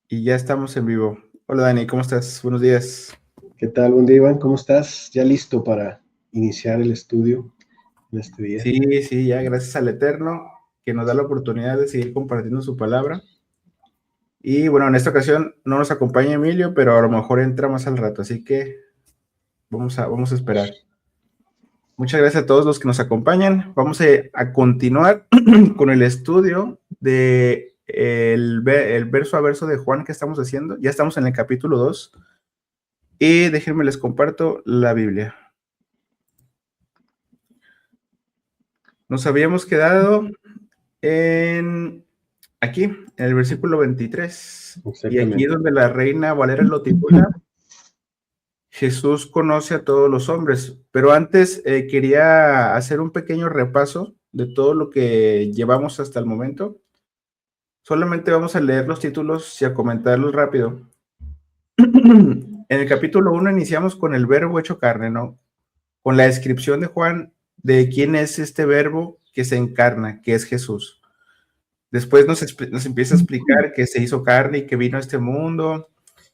Y ya estamos en vivo. Hola Dani, ¿cómo estás? Buenos días. ¿Qué tal? Buen día, Iván. ¿Cómo estás? ¿Ya listo para iniciar el estudio en este día? Sí, sí, ya gracias al Eterno que nos da la oportunidad de seguir compartiendo su palabra. Y bueno, en esta ocasión no nos acompaña Emilio, pero a lo mejor entra más al rato, así que vamos a esperar. Muchas gracias a todos los que nos acompañan. Vamos a continuar con el estudio de el verso a verso de Juan que estamos haciendo. Ya estamos en el capítulo 2 y déjenme les comparto la Biblia. Nos habíamos quedado en aquí, en el versículo 23, y aquí es Exactamente. donde la Reina Valera lo titula, Jesús conoce a todos los hombres, pero antes quería hacer un pequeño repaso de todo lo que llevamos hasta el momento. Solamente vamos a leer los títulos y a comentarlos rápido. En el capítulo 1 iniciamos con el verbo hecho carne, ¿no? Con la descripción de Juan de quién es este verbo que se encarna, que es Jesús. Después nos empieza a explicar que se hizo carne y que vino a este mundo.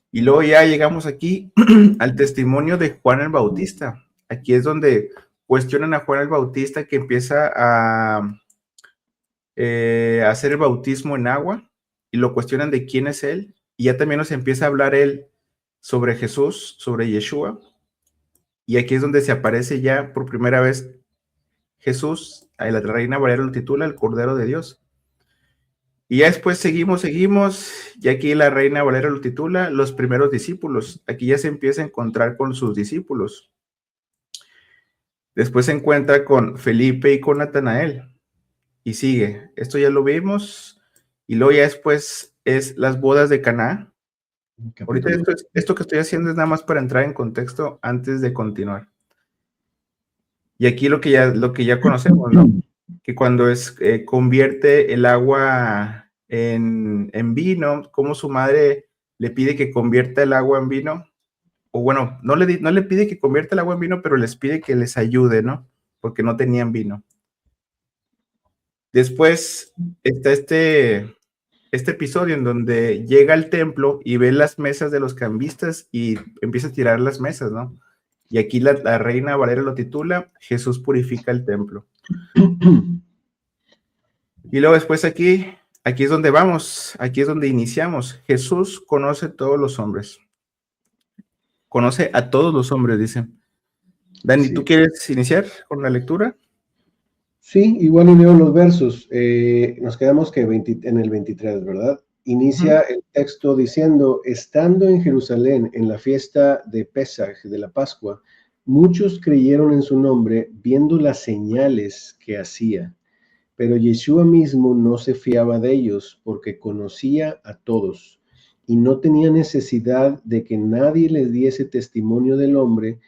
Y luego ya llegamos aquí al testimonio de Juan el Bautista. Aquí es donde cuestionan a Juan el Bautista que empieza a hacer el bautismo en agua y lo cuestionan de quién es él. Y ya también nos empieza a hablar él sobre Jesús, sobre Yeshua. Y aquí es donde se aparece ya por primera vez Jesús. La Reina Valera lo titula el Cordero de Dios. Y ya después seguimos, y aquí la Reina Valera lo titula Los primeros discípulos. Aquí ya se empieza a encontrar con sus discípulos. Después se encuentra con Felipe y con Natanael. Y sigue. Esto ya lo vimos. Y luego ya después es las bodas de Caná. Ahorita Capítulo. esto que estoy haciendo es nada más para entrar en contexto antes de continuar. Y aquí lo que ya conocemos, ¿no? Que cuando convierte el agua en vino, como su madre le pide que convierta el agua en vino, o bueno, no le pide que convierta el agua en vino, pero les pide que les ayude, ¿no? Porque no tenían vino. Después está este episodio en donde llega al templo y ve las mesas de los cambistas y empieza a tirar las mesas, ¿no? Y aquí la Reina Valera lo titula Jesús purifica el templo. Y luego después aquí es donde vamos, aquí es donde iniciamos. Jesús conoce a todos los hombres. Conoce a todos los hombres, dice. Dani, ¿tú Sí, quieres iniciar con la lectura? sí, igual y leo los versos. Nos quedamos que en el 23, ¿verdad? Ujú. Inicia el texto diciendo, estando en Jerusalén en la fiesta de Pesaj, de la Pascua, muchos creyeron en su nombre viendo las señales que hacía. Pero Yeshua mismo no se fiaba de ellos porque conocía a todos y no tenía necesidad de que nadie les diese testimonio del hombre,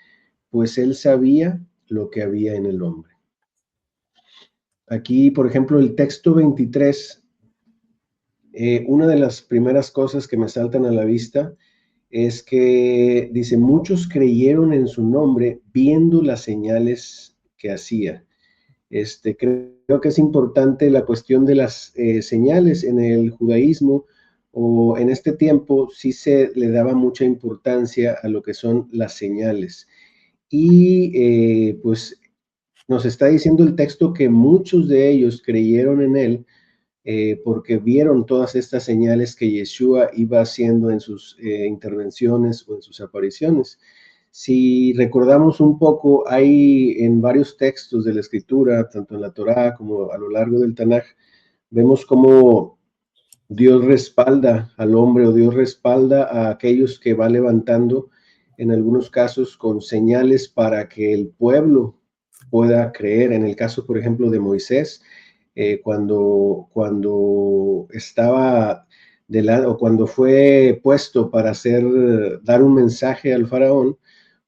pues él sabía lo que había en el hombre. Aquí, por ejemplo, el texto 23, una de las primeras cosas que me saltan a la vista es que dice, muchos creyeron en su nombre viendo las señales que hacía. Creo que es importante la cuestión de las señales en el judaísmo, o en este tiempo sí se le daba mucha importancia a lo que son las señales. Y pues nos está diciendo el texto que muchos de ellos creyeron en él porque vieron todas estas señales que Yeshua iba haciendo en sus intervenciones o en sus apariciones. Si recordamos un poco, hay en varios textos de la Escritura, tanto en la Torá como a lo largo del Tanaj, vemos cómo Dios respalda al hombre o Dios respalda a aquellos que va levantando, en algunos casos con señales para que el pueblo pueda creer. En el caso, por ejemplo, de Moisés, cuando estaba de lado, o cuando fue puesto para dar un mensaje al faraón,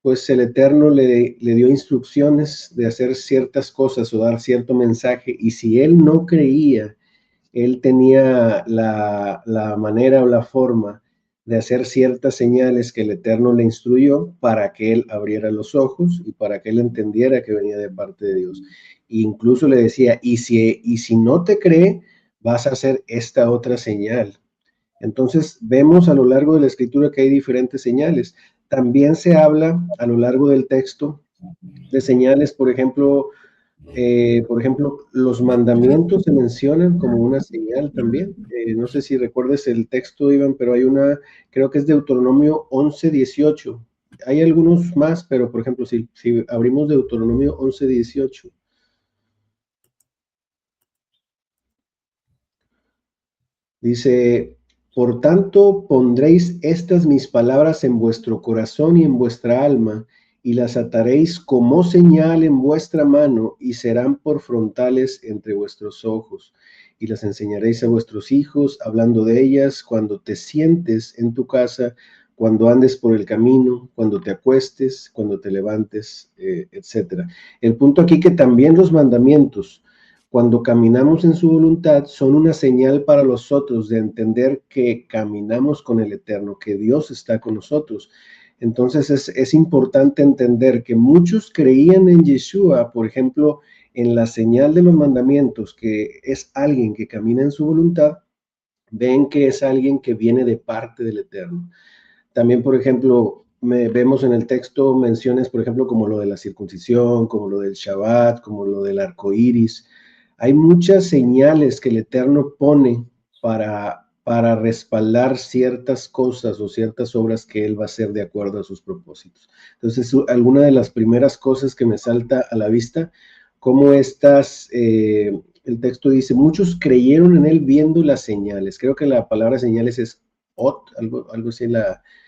pues el Eterno le dio instrucciones de hacer ciertas cosas o dar cierto mensaje, y si él no creía, él tenía la manera o la forma de hacer ciertas señales que el Eterno le instruyó para que él abriera los ojos y para que él entendiera que venía de parte de Dios. E incluso le decía, y si no te cree, vas a hacer esta otra señal. Entonces, vemos a lo largo de la escritura que hay diferentes señales. También se habla a lo largo del texto de señales, por ejemplo, los mandamientos se mencionan como una señal también. No sé si recuerdes el texto, Iván, pero hay una, creo que es Deuteronomio 11:18. Hay algunos más, pero por ejemplo, si abrimos Deuteronomio 11:18, dice, por tanto, pondréis estas mis palabras en vuestro corazón y en vuestra alma, y las ataréis como señal en vuestra mano, y serán por frontales entre vuestros ojos. Y las enseñaréis a vuestros hijos, hablando de ellas, cuando te sientes en tu casa, cuando andes por el camino, cuando te acuestes, cuando te levantes, etcétera. El punto aquí que también los mandamientos, cuando caminamos en su voluntad, son una señal para los otros de entender que caminamos con el Eterno, que Dios está con nosotros. Entonces es importante entender que muchos creían en Yeshua, por ejemplo, en la señal de los mandamientos, que es alguien que camina en su voluntad, ven que es alguien que viene de parte del Eterno. También, por ejemplo, vemos en el texto menciones, por ejemplo, como lo de la circuncisión, como lo del Shabbat, como lo del arco iris. Hay muchas señales que el Eterno pone para respaldar ciertas cosas o ciertas obras que Él va a hacer de acuerdo a sus propósitos. Entonces, alguna de las primeras cosas que me salta a la vista, como el texto dice, muchos creyeron en Él viendo las señales. Creo que la palabra señales es ot, algo así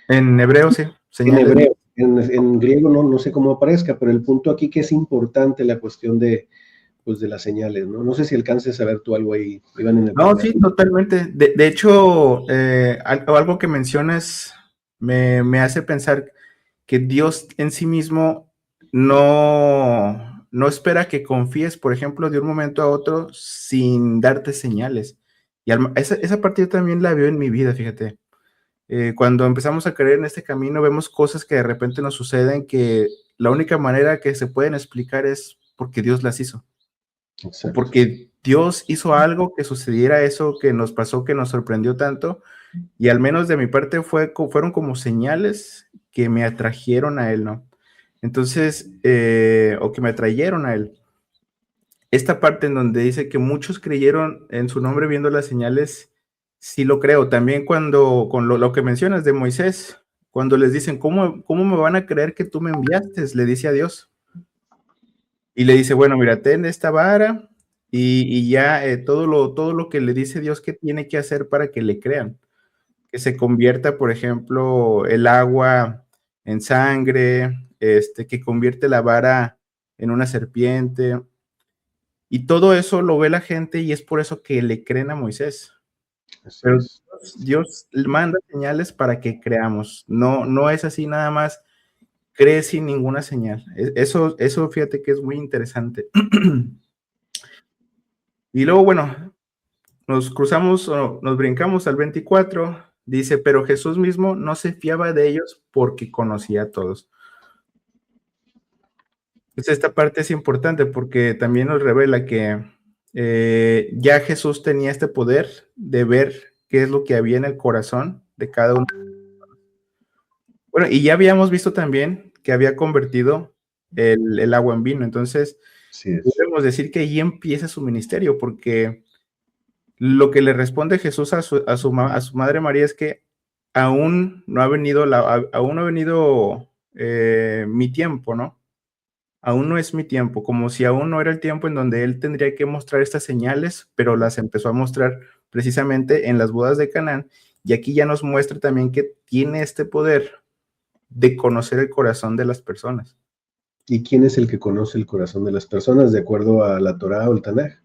En hebreo, sí, en señales. hebreo. En griego no sé cómo aparezca, pero el punto aquí que es importante la cuestión pues de las señales, ¿no? No sé si alcances a ver tú algo ahí, Iván, en el No, primer. sí, totalmente. De hecho, algo que mencionas me hace pensar que Dios en sí mismo no espera que confíes, por ejemplo, de un momento a otro sin darte señales. Y esa parte yo también la veo en mi vida, fíjate. Cuando empezamos a creer en este camino, vemos cosas que de repente nos suceden que la única manera que se pueden explicar es porque Dios las hizo. O Exacto. porque Dios hizo algo que sucediera eso que nos pasó, que nos sorprendió tanto, y al menos de mi parte fueron como señales que me atrajeron a Él, ¿no? Entonces, o que me atrayeron a Él. Esta parte en donde dice que muchos creyeron en su nombre viendo las señales, sí lo creo. También con lo que mencionas de Moisés, cuando les dicen, ¿cómo me van a creer que tú me enviaste? Le dice a Dios. Y le dice, bueno, mira, ten esta vara y ya todo lo que le dice Dios que tiene que hacer para que le crean. Que se convierta, por ejemplo, el agua en sangre, que convierte la vara en una serpiente. Y todo eso lo ve la gente y es por eso que le creen a Moisés. Así Pero es. Dios manda señales para que creamos. No es así nada más, cree sin ninguna señal. Eso fíjate que es muy interesante. Y luego, bueno, nos cruzamos o nos brincamos al 24, dice, pero Jesús mismo no se fiaba de ellos porque conocía a todos. Pues esta parte es importante porque también nos revela que ya Jesús tenía este poder de ver qué es lo que había en el corazón de cada uno. Bueno, y ya habíamos visto también que había convertido el agua en vino. Entonces, Así es. podemos decir que ahí empieza su ministerio porque lo que le responde Jesús a su madre María es que aún no ha venido, aún no ha venido mi tiempo, ¿no? Aún no es mi tiempo, como si aún no era el tiempo en donde él tendría que mostrar estas señales, pero las empezó a mostrar precisamente en las bodas de Canaán, y aquí ya nos muestra también que tiene este poder de conocer el corazón de las personas. ¿Y quién es el que conoce el corazón de las personas de acuerdo a la Torá o el Tanaj?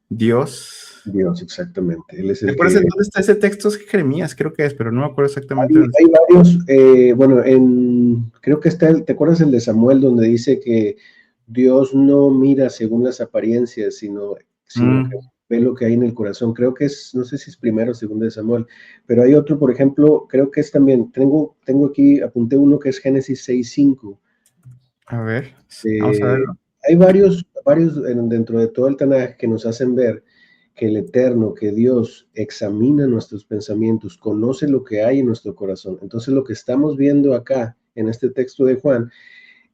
Dios. Dios, exactamente. Él es ¿Te el acuerdas que... en dónde está ese texto? Es Jeremías, creo que es, pero no me acuerdo exactamente dónde Hay está. varios, bueno, creo que está, ¿te acuerdas el de Samuel donde dice que Dios no mira según las apariencias, sino que ve lo que hay en el corazón? Creo que es, no sé si es primero o segundo de Samuel, pero hay otro, por ejemplo, creo que es también, tengo aquí, apunté uno que es Génesis 6:5. A ver, vamos a verlo. Hay varios dentro de todo el Tanaj que nos hacen ver que el Eterno, que Dios examina nuestros pensamientos, conoce lo que hay en nuestro corazón. Entonces lo que estamos viendo acá en este texto de Juan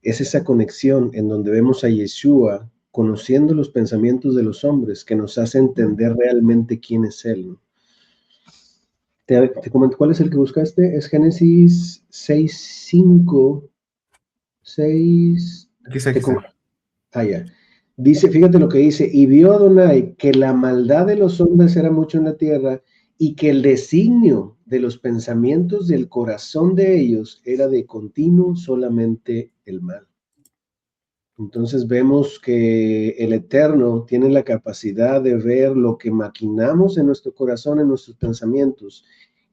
es esa conexión en donde vemos a Yeshua conociendo los pensamientos de los hombres, que nos hace entender realmente quién es Él, ¿no? Te comento, ¿cuál es el que buscaste? Es Génesis 6:5, 6. Aquí está. Ya. Dice, fíjate lo que dice, y vio Adonai que la maldad de los hombres era mucho en la tierra y que el designio de los pensamientos del corazón de ellos era de continuo solamente el mal. Entonces vemos que el Eterno tiene la capacidad de ver lo que maquinamos en nuestro corazón, en nuestros pensamientos,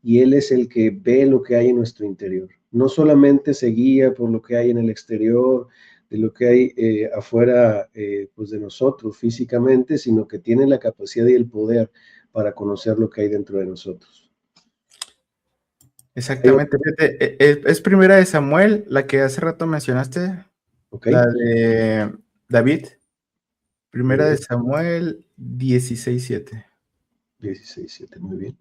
y Él es el que ve lo que hay en nuestro interior. No solamente se guía por lo que hay en el exterior, de lo que hay afuera pues de nosotros físicamente, sino que tiene la capacidad y el poder para conocer lo que hay dentro de nosotros. Exactamente. Fíjate, es primera de Samuel, la que hace rato mencionaste, ¿Ok? la de David. Primera de Bien, Samuel 16:7. 16:7, muy bien.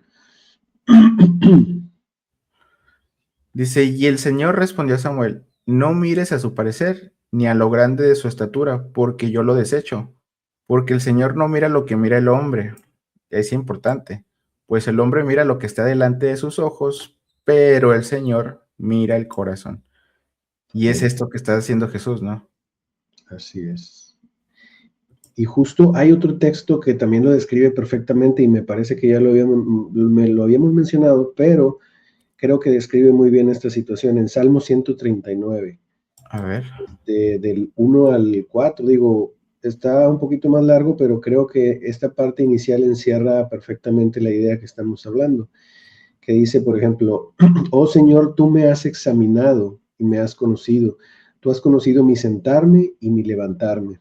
Dice, y el Señor respondió a Samuel, no mires a su parecer, ni a lo grande de su estatura, porque yo lo desecho. Porque el Señor no mira lo que mira el hombre. Es importante, pues el hombre mira lo que está delante de sus ojos, pero el Señor mira el corazón. Y es Bien, esto que está haciendo Jesús, ¿no? así es. Y justo hay otro texto que también lo describe perfectamente y me parece que ya lo habíamos mencionado, pero creo que describe muy bien esta situación en Salmo 139, A ver. del 1 al 4. Digo, está un poquito más largo, pero creo que esta parte inicial encierra perfectamente la idea que estamos hablando, que dice, por ejemplo, oh Señor, tú me has examinado y me has conocido. Tú has conocido mi sentarme y mi levantarme.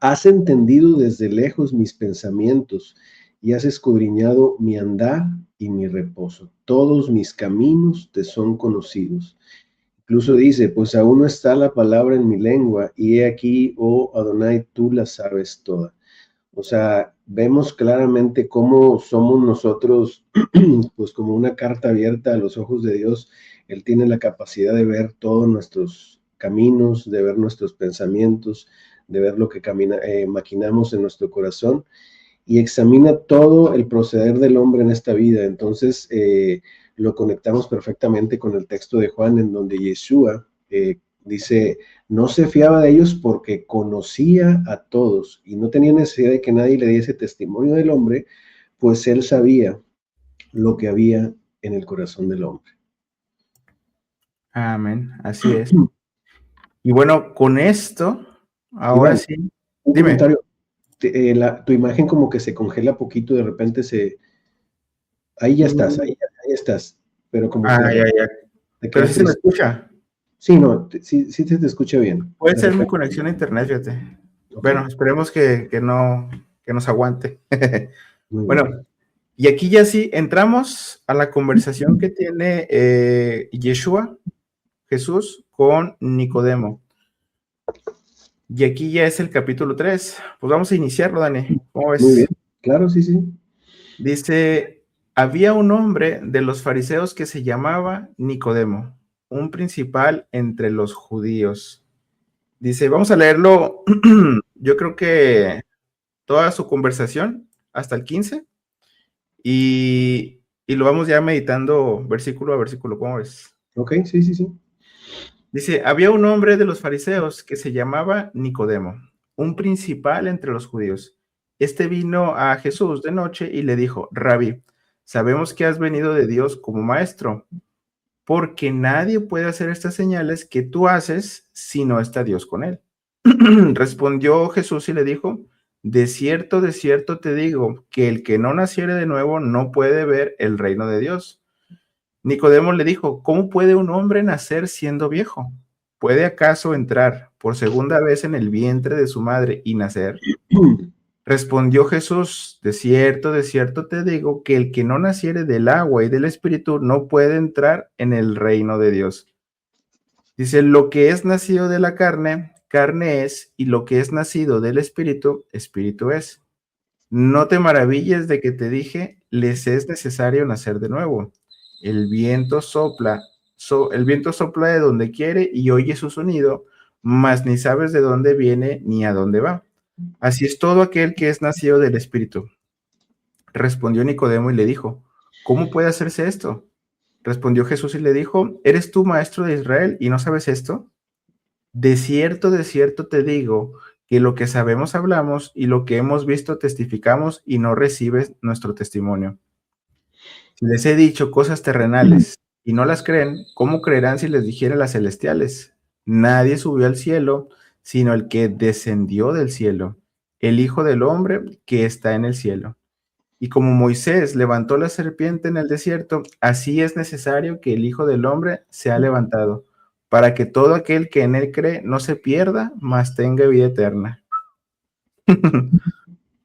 Has entendido desde lejos mis pensamientos y has escudriñado mi andar y mi reposo. Todos mis caminos te son conocidos. Incluso dice, pues aún no está la palabra en mi lengua y he aquí, oh Adonai, tú la sabes toda. O sea, vemos claramente cómo somos nosotros, pues como una carta abierta a los ojos de Dios. Él tiene la capacidad de ver todos nuestros caminos, de ver nuestros pensamientos, de ver lo que maquinamos en nuestro corazón y examina todo el proceder del hombre en esta vida. Entonces, lo conectamos perfectamente con el texto de Juan, en donde Yeshua dice, no se fiaba de ellos porque conocía a todos y no tenía necesidad de que nadie le diese testimonio del hombre, pues él sabía lo que había en el corazón del hombre. Amén. Así es. Y bueno, con esto, ahora Iván, sí, un dime. comentario. Tu imagen como que se congela poquito, de repente ahí ya estás, Mm, ahí estás, pero como que de ya, repente ya. te Pero sí se me quedaste. escucha. Sí, no, sí, sí te escucha bien. Puede De ser mi repente, conexión a internet, fíjate. ok, Bueno, esperemos que no, que nos aguante. muy bien. Bueno, y aquí ya sí entramos a la conversación que tiene Yeshua, Jesús, con Nicodemo. Y aquí ya es el capítulo 3. Pues vamos a iniciarlo, Dani. ¿Cómo Muy bien, ves? claro, sí, sí. Dice, había un hombre de los fariseos que se llamaba Nicodemo, un principal entre los judíos. Dice, vamos a leerlo, yo creo que toda su conversación hasta el 15 y lo vamos ya meditando versículo a versículo, ¿cómo ves? Ok, sí, sí, sí. Dice, había un hombre de los fariseos que se llamaba Nicodemo, un principal entre los judíos. Este vino a Jesús de noche y le dijo, Rabí, sabemos que has venido de Dios como maestro, porque nadie puede hacer estas señales que tú haces si no está Dios con él. Respondió Jesús y le dijo, de cierto te digo, que el que no naciere de nuevo no puede ver el reino de Dios. Nicodemo le dijo, ¿cómo puede un hombre nacer siendo viejo? ¿Puede acaso entrar por segunda vez en el vientre de su madre y nacer? Respondió Jesús, de cierto te digo, que el que no naciere del agua y del espíritu no puede entrar en el reino de Dios. Dice, lo que es nacido de la carne, carne es, y lo que es nacido del espíritu, espíritu es. No te maravilles de que te dije, les es necesario nacer de nuevo. El viento sopla, el viento sopla de donde quiere y oye su sonido, mas ni sabes de dónde viene ni a dónde va. Así es todo aquel que es nacido del Espíritu. Respondió Nicodemo y le dijo, ¿cómo puede hacerse esto? Respondió Jesús y le dijo, ¿eres tú maestro de Israel y no sabes esto? De cierto te digo que lo que sabemos hablamos y lo que hemos visto testificamos y no recibes nuestro testimonio. Si les he dicho cosas terrenales y no las creen, ¿cómo creerán si les dijera las celestiales? Nadie subió al cielo, sino el que descendió del cielo, el Hijo del Hombre que está en el cielo. Y como Moisés levantó la serpiente en el desierto, así es necesario que el Hijo del Hombre sea levantado, para que todo aquel que en él cree no se pierda, mas tenga vida eterna. Un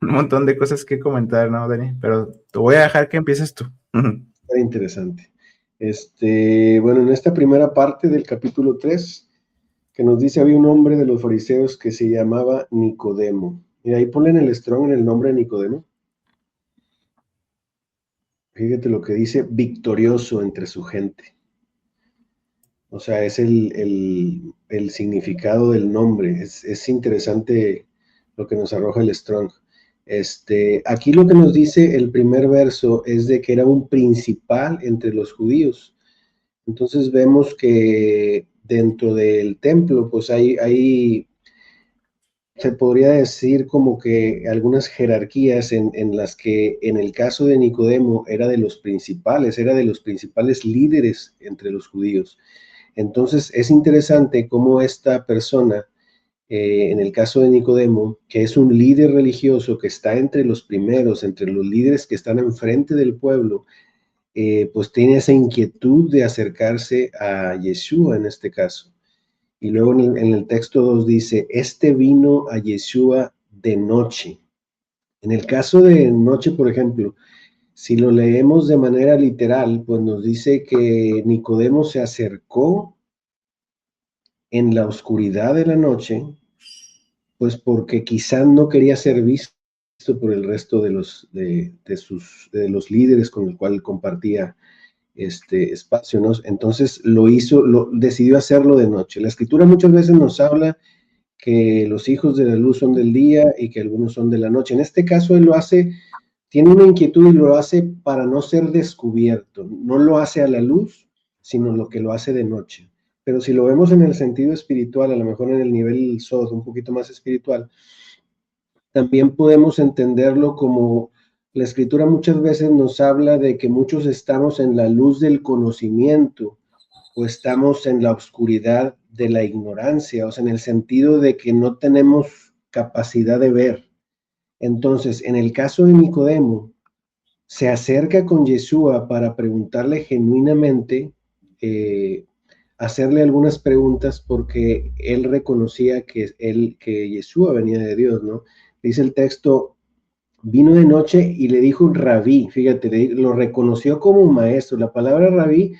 montón de cosas que comentar, ¿no, Dani? Pero te voy a dejar que empieces tú. Está interesante. Bueno, en esta primera parte del capítulo 3, que nos dice, había un hombre de los fariseos que se llamaba Nicodemo. Y ahí ponen el Strong en el nombre de Nicodemo. Fíjate lo que dice, victorioso entre su gente. O sea, es el significado del nombre. Es interesante lo que nos arroja el Strong. Aquí lo que nos dice el primer verso es de que era un principal entre los judíos. Entonces vemos que dentro del templo, pues se podría decir como que algunas jerarquías en las que en el caso de Nicodemo era de los principales líderes entre los judíos. Entonces es interesante cómo esta persona, en el caso de Nicodemo, que es un líder religioso que está entre los primeros, entre los líderes que están enfrente del pueblo, pues tiene esa inquietud de acercarse a Yeshua en este caso. Y luego en el texto 2 dice, vino a Yeshua de noche. En el caso de noche, por ejemplo, si lo leemos de manera literal, pues nos dice que Nicodemo se acercó en la oscuridad de la noche, pues porque quizá no quería ser visto por el resto de los líderes con el cual compartía espacio, ¿no? Entonces decidió hacerlo de noche. La escritura muchas veces nos habla que los hijos de la luz son del día y que algunos son de la noche. En este caso él lo hace, tiene una inquietud y lo hace para no ser descubierto. No lo hace a la luz, sino lo que lo hace de noche. Pero si lo vemos en el sentido espiritual, a lo mejor en el nivel SOD, un poquito más espiritual, también podemos entenderlo como la escritura muchas veces nos habla de que muchos estamos en la luz del conocimiento o estamos en la oscuridad de la ignorancia, o sea, en el sentido de que no tenemos capacidad de ver. Entonces, en el caso de Nicodemo, se acerca con Yeshua para preguntarle genuinamente, hacerle algunas preguntas porque él reconocía que Yeshua venía de Dios, ¿no? Dice el texto, vino de noche y le dijo rabí, fíjate, lo reconoció como maestro. La palabra rabí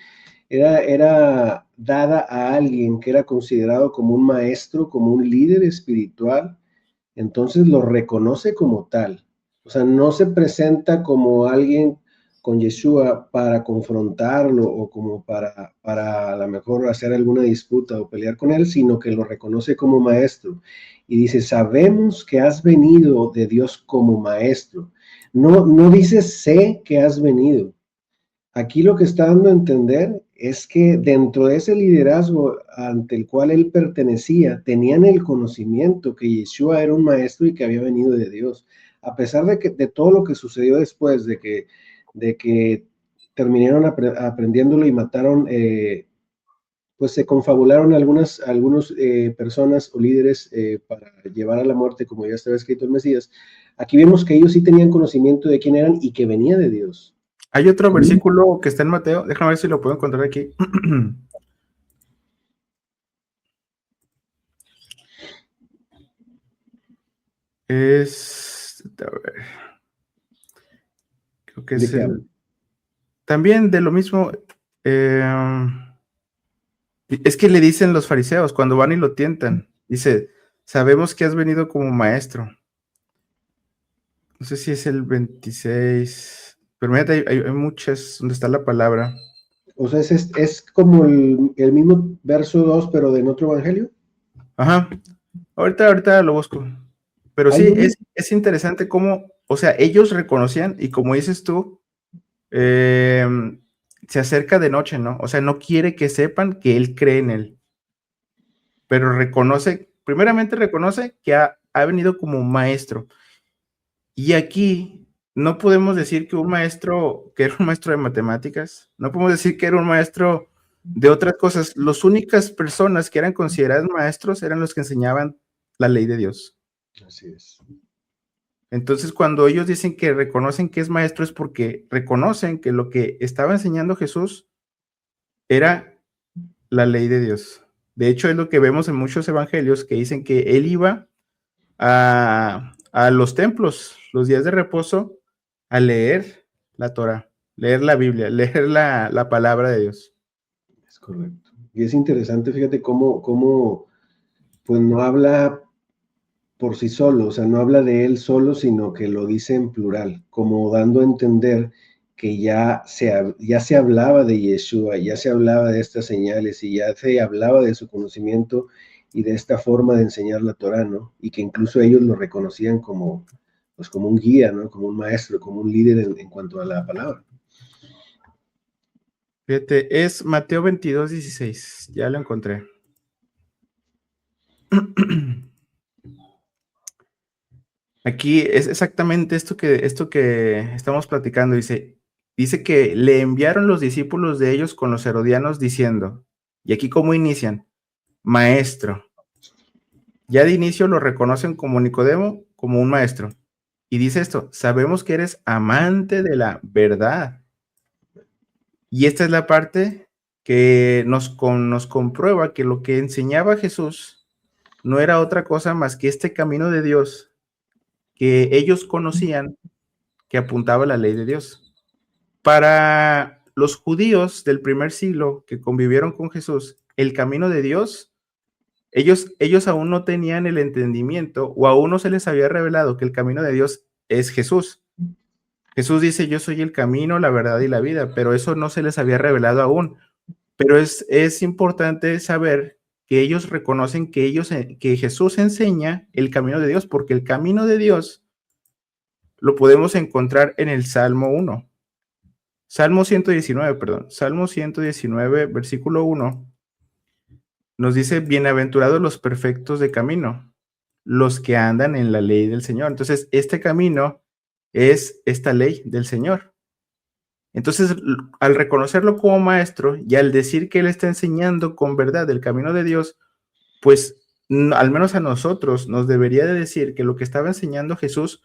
era dada a alguien que era considerado como un maestro, como un líder espiritual, entonces lo reconoce como tal. O sea, no se presenta como alguien con Yeshua para confrontarlo o como para a lo mejor hacer alguna disputa o pelear con él, sino que lo reconoce como maestro. Y dice, sabemos que has venido de Dios como maestro. No dice, sé que has venido. Aquí lo que está dando a entender es que dentro de ese liderazgo ante el cual él pertenecía, tenían el conocimiento que Yeshua era un maestro y que había venido de Dios. A pesar de todo lo que sucedió después, de que terminaron aprendiéndolo y mataron, pues se confabularon algunas personas o líderes para llevar a la muerte, como ya estaba escrito el Mesías. Aquí vemos que ellos sí tenían conocimiento de quién eran y que venía de Dios. Hay otro versículo que está en Mateo, déjame ver si lo puedo encontrar aquí. A ver, creo que es también de lo mismo. Es que le dicen los fariseos cuando van y lo tientan, dice, sabemos que has venido como maestro. No sé si es el 26, pero mira, hay muchas donde está la palabra. O sea, es como el mismo verso 2, pero en otro evangelio. Ajá, ahorita lo busco. Pero Hay sí, un, es interesante cómo, o sea, ellos reconocían, y como dices tú, eh, se acerca de noche, ¿no? O sea, no quiere que sepan que él cree en él, pero reconoce, primeramente reconoce que ha venido como un maestro. Y aquí no podemos decir que un maestro, que era un maestro de matemáticas, no podemos decir que era un maestro de otras cosas. Las únicas personas que eran consideradas maestros eran los que enseñaban la ley de Dios. así es. Entonces, cuando ellos dicen que reconocen que es maestro, es porque reconocen que lo que estaba enseñando Jesús era la ley de Dios. De hecho, es lo que vemos en muchos evangelios que dicen que él iba a los templos, los días de reposo, a leer la Torah, leer la Biblia, leer la palabra de Dios. Es correcto. Y es interesante, fíjate cómo pues no habla por sí solo, o sea, no habla de él solo, sino que lo dice en plural, como dando a entender que ya se hablaba de Yeshua, ya se hablaba de estas señales y ya se hablaba de su conocimiento y de esta forma de enseñar la Torah, ¿no? Y que incluso ellos lo reconocían como, pues como un guía, ¿no? Como un maestro, como un líder en cuanto a la palabra. Fíjate, es Mateo 22:16, ya lo encontré. Aquí es exactamente esto que estamos platicando. Dice que le enviaron los discípulos de ellos con los herodianos diciendo, y aquí cómo inician, maestro. Ya de inicio lo reconocen como Nicodemo, como un maestro. Y dice esto, sabemos que eres amante de la verdad. Y esta es la parte que nos comprueba que lo que enseñaba Jesús no era otra cosa más que este camino de Dios que ellos conocían, que apuntaba a la ley de Dios. Para los judíos del primer siglo que convivieron con Jesús, el camino de Dios, ellos aún no tenían el entendimiento o aún no se les había revelado que el camino de Dios es Jesús. Jesús dice, yo soy el camino, la verdad y la vida, pero eso no se les había revelado aún. Pero es importante saber que ellos reconocen que Jesús enseña el camino de Dios, porque el camino de Dios lo podemos encontrar en el Salmo 1. Salmo 119, perdón. Salmo 119, versículo 1, nos dice, bienaventurados los perfectos de camino, los que andan en la ley del Señor. Entonces, este camino es esta ley del Señor. Entonces, al reconocerlo como maestro y al decir que él está enseñando con verdad el camino de Dios, pues al menos a nosotros nos debería de decir que lo que estaba enseñando Jesús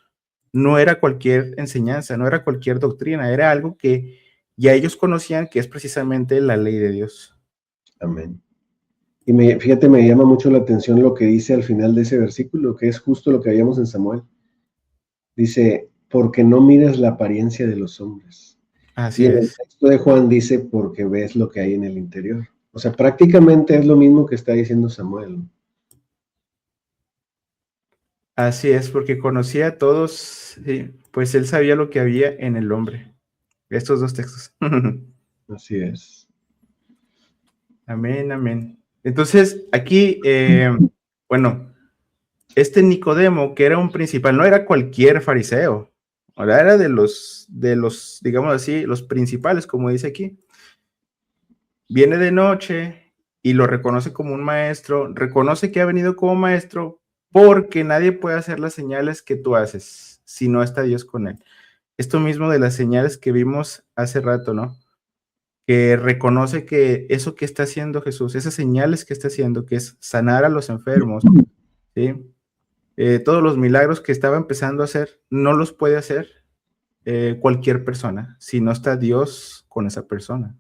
no era cualquier enseñanza, no era cualquier doctrina, era algo que ya ellos conocían que es precisamente la ley de Dios. Amén. Y fíjate, me llama mucho la atención lo que dice al final de ese versículo, que es justo lo que habíamos en Samuel. Dice, porque no miras la apariencia de los hombres. Así Y en el es. texto de Juan dice, porque ves lo que hay en el interior. O sea, prácticamente es lo mismo que está diciendo Samuel. Así es, porque conocía a todos, sí, pues él sabía lo que había en el hombre. Estos dos textos. Así es. Amén, amén. Entonces, aquí, bueno, este Nicodemo, que era un principal, no era cualquier fariseo, ahora era de los, digamos así, los principales, como dice aquí. Viene de noche y lo reconoce como un maestro, reconoce que ha venido como maestro porque nadie puede hacer las señales que tú haces si no está Dios con él. Esto mismo de las señales que vimos hace rato, ¿no? Que reconoce que eso que está haciendo Jesús, esas señales que está haciendo, que es sanar a los enfermos, ¿sí? Todos los milagros que estaba empezando a hacer, no los puede hacer cualquier persona, si no está Dios con esa persona.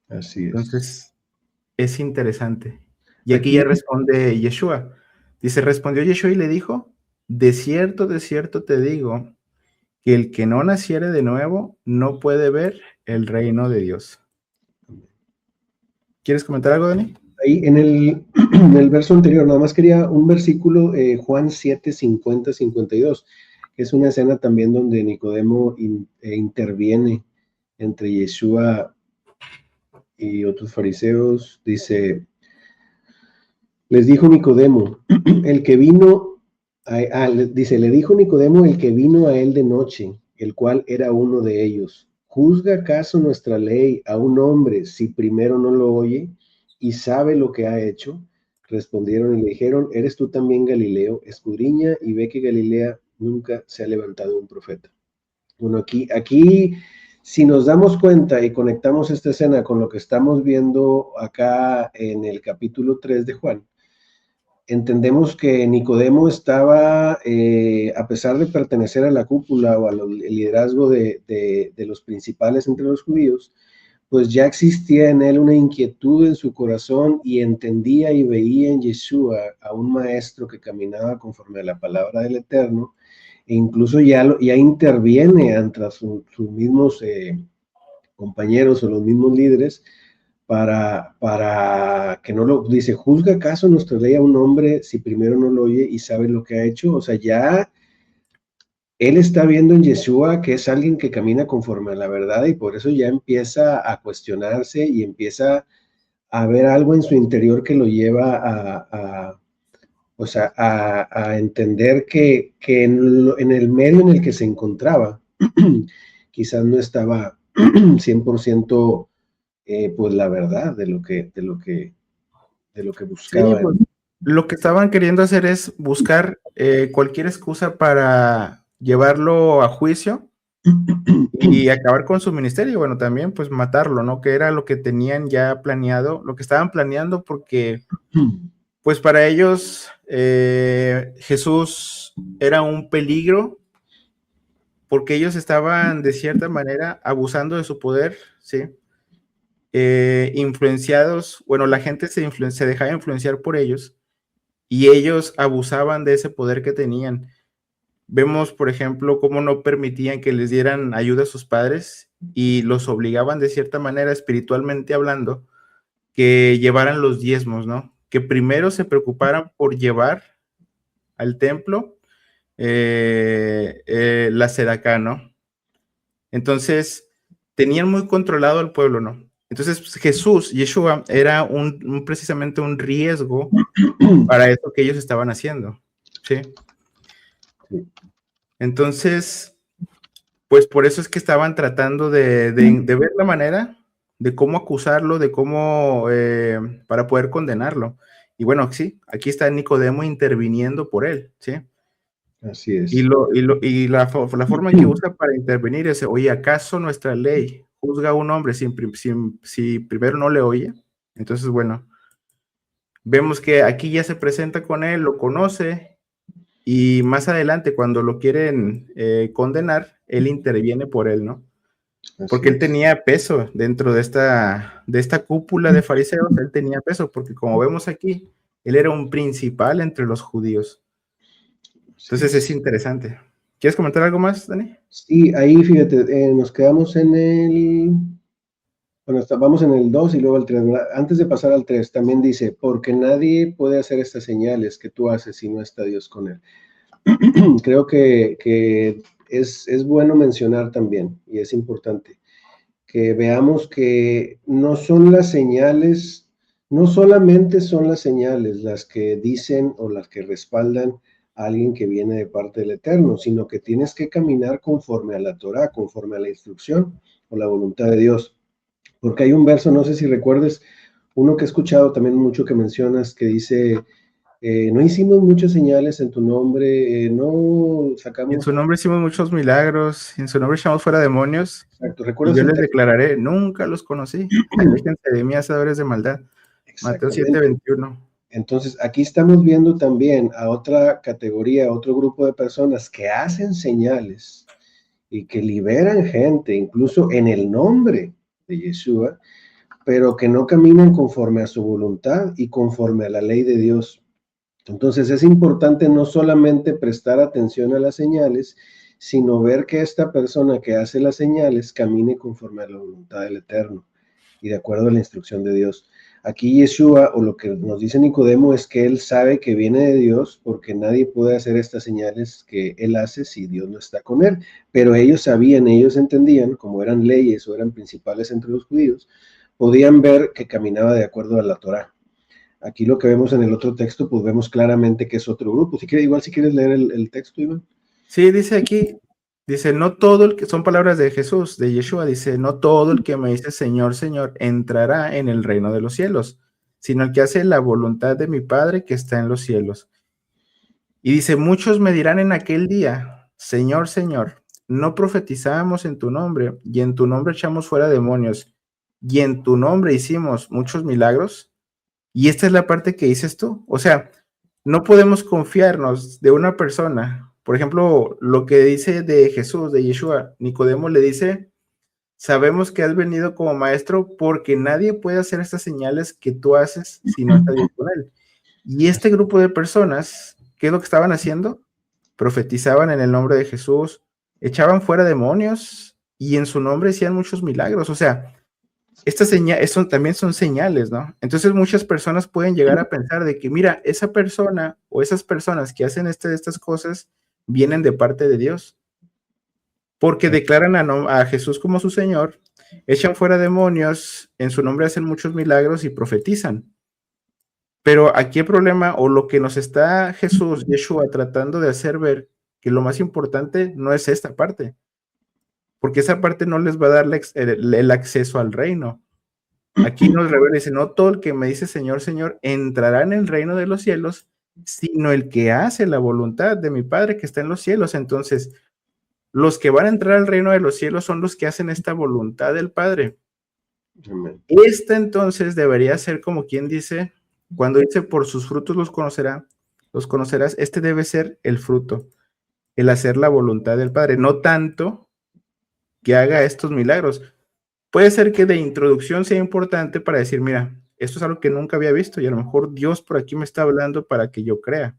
Así es. Entonces, es interesante. Y aquí ya Aquí, responde Yeshua. Dice, respondió Yeshua y le dijo, de cierto te digo, que el que no naciere de nuevo no puede ver el reino de Dios. ¿Quieres comentar algo, Dani? ahí en el verso anterior, nada más quería un versículo, Juan 7, 50, 52. que es una escena también donde Nicodemo interviene entre Yeshua y otros fariseos. Dice, les dijo Nicodemo, el que vino, dice, le dijo Nicodemo el que vino a él de noche, el cual era uno de ellos. ¿Juzga acaso nuestra ley a un hombre si primero no lo oye y sabe lo que ha hecho? Respondieron y le dijeron, ¿eres tú también Galileo? Escudriña y ve que Galilea nunca se ha levantado un profeta. Bueno, aquí, si nos damos cuenta y conectamos esta escena con lo que estamos viendo acá en el capítulo 3 de Juan, entendemos que Nicodemo estaba, a pesar de pertenecer a la cúpula o al liderazgo de los principales entre los judíos, pues ya existía en él una inquietud en su corazón y entendía y veía en Yeshua a un maestro que caminaba conforme a la palabra del Eterno, e incluso ya interviene ante sus mismos compañeros o los mismos líderes para que no lo, dice, ¿juzga acaso nuestra ley a un hombre si primero no lo oye y sabe lo que ha hecho? O sea, ya él está viendo en Yeshua que es alguien que camina conforme a la verdad y por eso ya empieza a cuestionarse y empieza a ver algo en su interior que lo lleva a entender que en el medio en el que se encontraba, quizás no estaba 100% pues la verdad de lo que Sí, buscaban. pues, lo que estaban queriendo hacer es buscar cualquier excusa para llevarlo a juicio y acabar con su ministerio, y bueno, también pues matarlo, ¿no? Que era lo que tenían ya planeado, lo que estaban planeando, porque pues para ellos Jesús era un peligro, porque ellos estaban de cierta manera abusando de su poder, ¿sí? Influenciados, bueno, la gente se dejaba influenciar por ellos y ellos abusaban de ese poder que tenían. Vemos, por ejemplo, cómo no permitían que les dieran ayuda a sus padres y los obligaban de cierta manera, espiritualmente hablando, que llevaran los diezmos, ¿no? Que primero se preocuparan por llevar al templo la sedacá, ¿no? Entonces, tenían muy controlado al pueblo, ¿no? Entonces, pues, Jesús, Yeshua, era precisamente un riesgo para eso que ellos estaban haciendo, ¿sí? Entonces, pues por eso es que estaban tratando de ver la manera de cómo acusarlo, de cómo, para poder condenarlo. Y bueno, sí, aquí está Nicodemo interviniendo por él, ¿sí? Así es. Y la forma que usa para intervenir es, oye, ¿acaso nuestra ley juzga a un hombre si primero no le oye? Entonces, bueno, vemos que aquí ya se presenta con él, lo conoce, y más adelante, cuando lo quieren condenar, él interviene por él, ¿no? Porque él tenía peso dentro de esta cúpula de fariseos, él tenía peso, porque como vemos aquí, él era un principal entre los judíos. Entonces es interesante. ¿Quieres comentar algo más, Dani? Sí, ahí fíjate, nos quedamos en vamos en el 2 y luego el 3, ¿verdad? Antes de pasar al 3, también dice, porque nadie puede hacer estas señales que tú haces si no está Dios con él. Creo que es bueno mencionar también, y es importante, que veamos que no son las señales, no solamente son las señales las que dicen o las que respaldan a alguien que viene de parte del Eterno, sino que tienes que caminar conforme a la Torah, conforme a la instrucción o la voluntad de Dios. Porque hay un verso, no sé si recuerdes, uno que he escuchado también mucho que mencionas, que dice, no hicimos muchas señales en tu nombre, no En sacamos... su nombre hicimos muchos milagros, en su nombre echamos fuera demonios, Exacto, y ¿recuerdas yo el les texto? declararé, nunca los conocí, aléjense de mí, hacedores de maldad. Mateo Exactamente. 7:21. Entonces, aquí estamos viendo también a otra categoría, a otro grupo de personas que hacen señales y que liberan gente, incluso en el nombre de Yeshua, pero que no caminan conforme a su voluntad y conforme a la ley de Dios. Entonces, es importante no solamente prestar atención a las señales, sino ver que esta persona que hace las señales camine conforme a la voluntad del Eterno. y de acuerdo a la instrucción de Dios. Aquí Yeshua, o lo que nos dice Nicodemo, es que él sabe que viene de Dios porque nadie puede hacer estas señales que él hace si Dios no está con él. Pero ellos sabían, ellos entendían, como eran leyes o eran principales entre los judíos, podían ver que caminaba de acuerdo a la Torá. Aquí lo que vemos en el otro texto, pues vemos claramente que es otro grupo. Igual si quieres leer el texto, Iván. Sí, dice aquí, dice, no todo el que, son palabras de Jesús, de Yeshua, dice, no todo el que me dice Señor, Señor, entrará en el reino de los cielos, sino el que hace la voluntad de mi Padre que está en los cielos. Y dice, muchos me dirán en aquel día, Señor, Señor, no profetizábamos en tu nombre, y en tu nombre echamos fuera demonios, y en tu nombre hicimos muchos milagros. Y esta es la parte que dices tú, o sea, no podemos confiarnos de una persona. Por ejemplo, lo que dice de Jesús, de Yeshua, Nicodemo le dice, sabemos que has venido como maestro porque nadie puede hacer estas señales que tú haces si no está Dios con él. Y este grupo de personas, ¿qué es lo que estaban haciendo? Profetizaban en el nombre de Jesús, echaban fuera demonios y en su nombre hacían muchos milagros. O sea, estas señales también son señales, ¿no? Entonces muchas personas pueden llegar a pensar de que, mira, esa persona o esas personas que hacen estas cosas vienen de parte de Dios, porque declaran a Jesús como su Señor, echan fuera demonios, en su nombre hacen muchos milagros y profetizan. Pero aquí el problema, o lo que nos está Jesús, Yeshua, tratando de hacer ver, que lo más importante no es esta parte, porque esa parte no les va a dar el acceso al reino. Aquí nos revela, dice, no todo el que me dice Señor, Señor, entrará en el reino de los cielos, sino el que hace la voluntad de mi Padre que está en los cielos. Entonces, los que van a entrar al reino de los cielos son los que hacen esta voluntad del Padre. Amén. Esta entonces debería ser como quien dice, cuando dice por sus frutos los conocerás, este debe ser el fruto, el hacer la voluntad del Padre, no tanto que haga estos milagros. Puede ser que de introducción sea importante para decir, mira, esto es algo que nunca había visto y a lo mejor Dios por aquí me está hablando para que yo crea.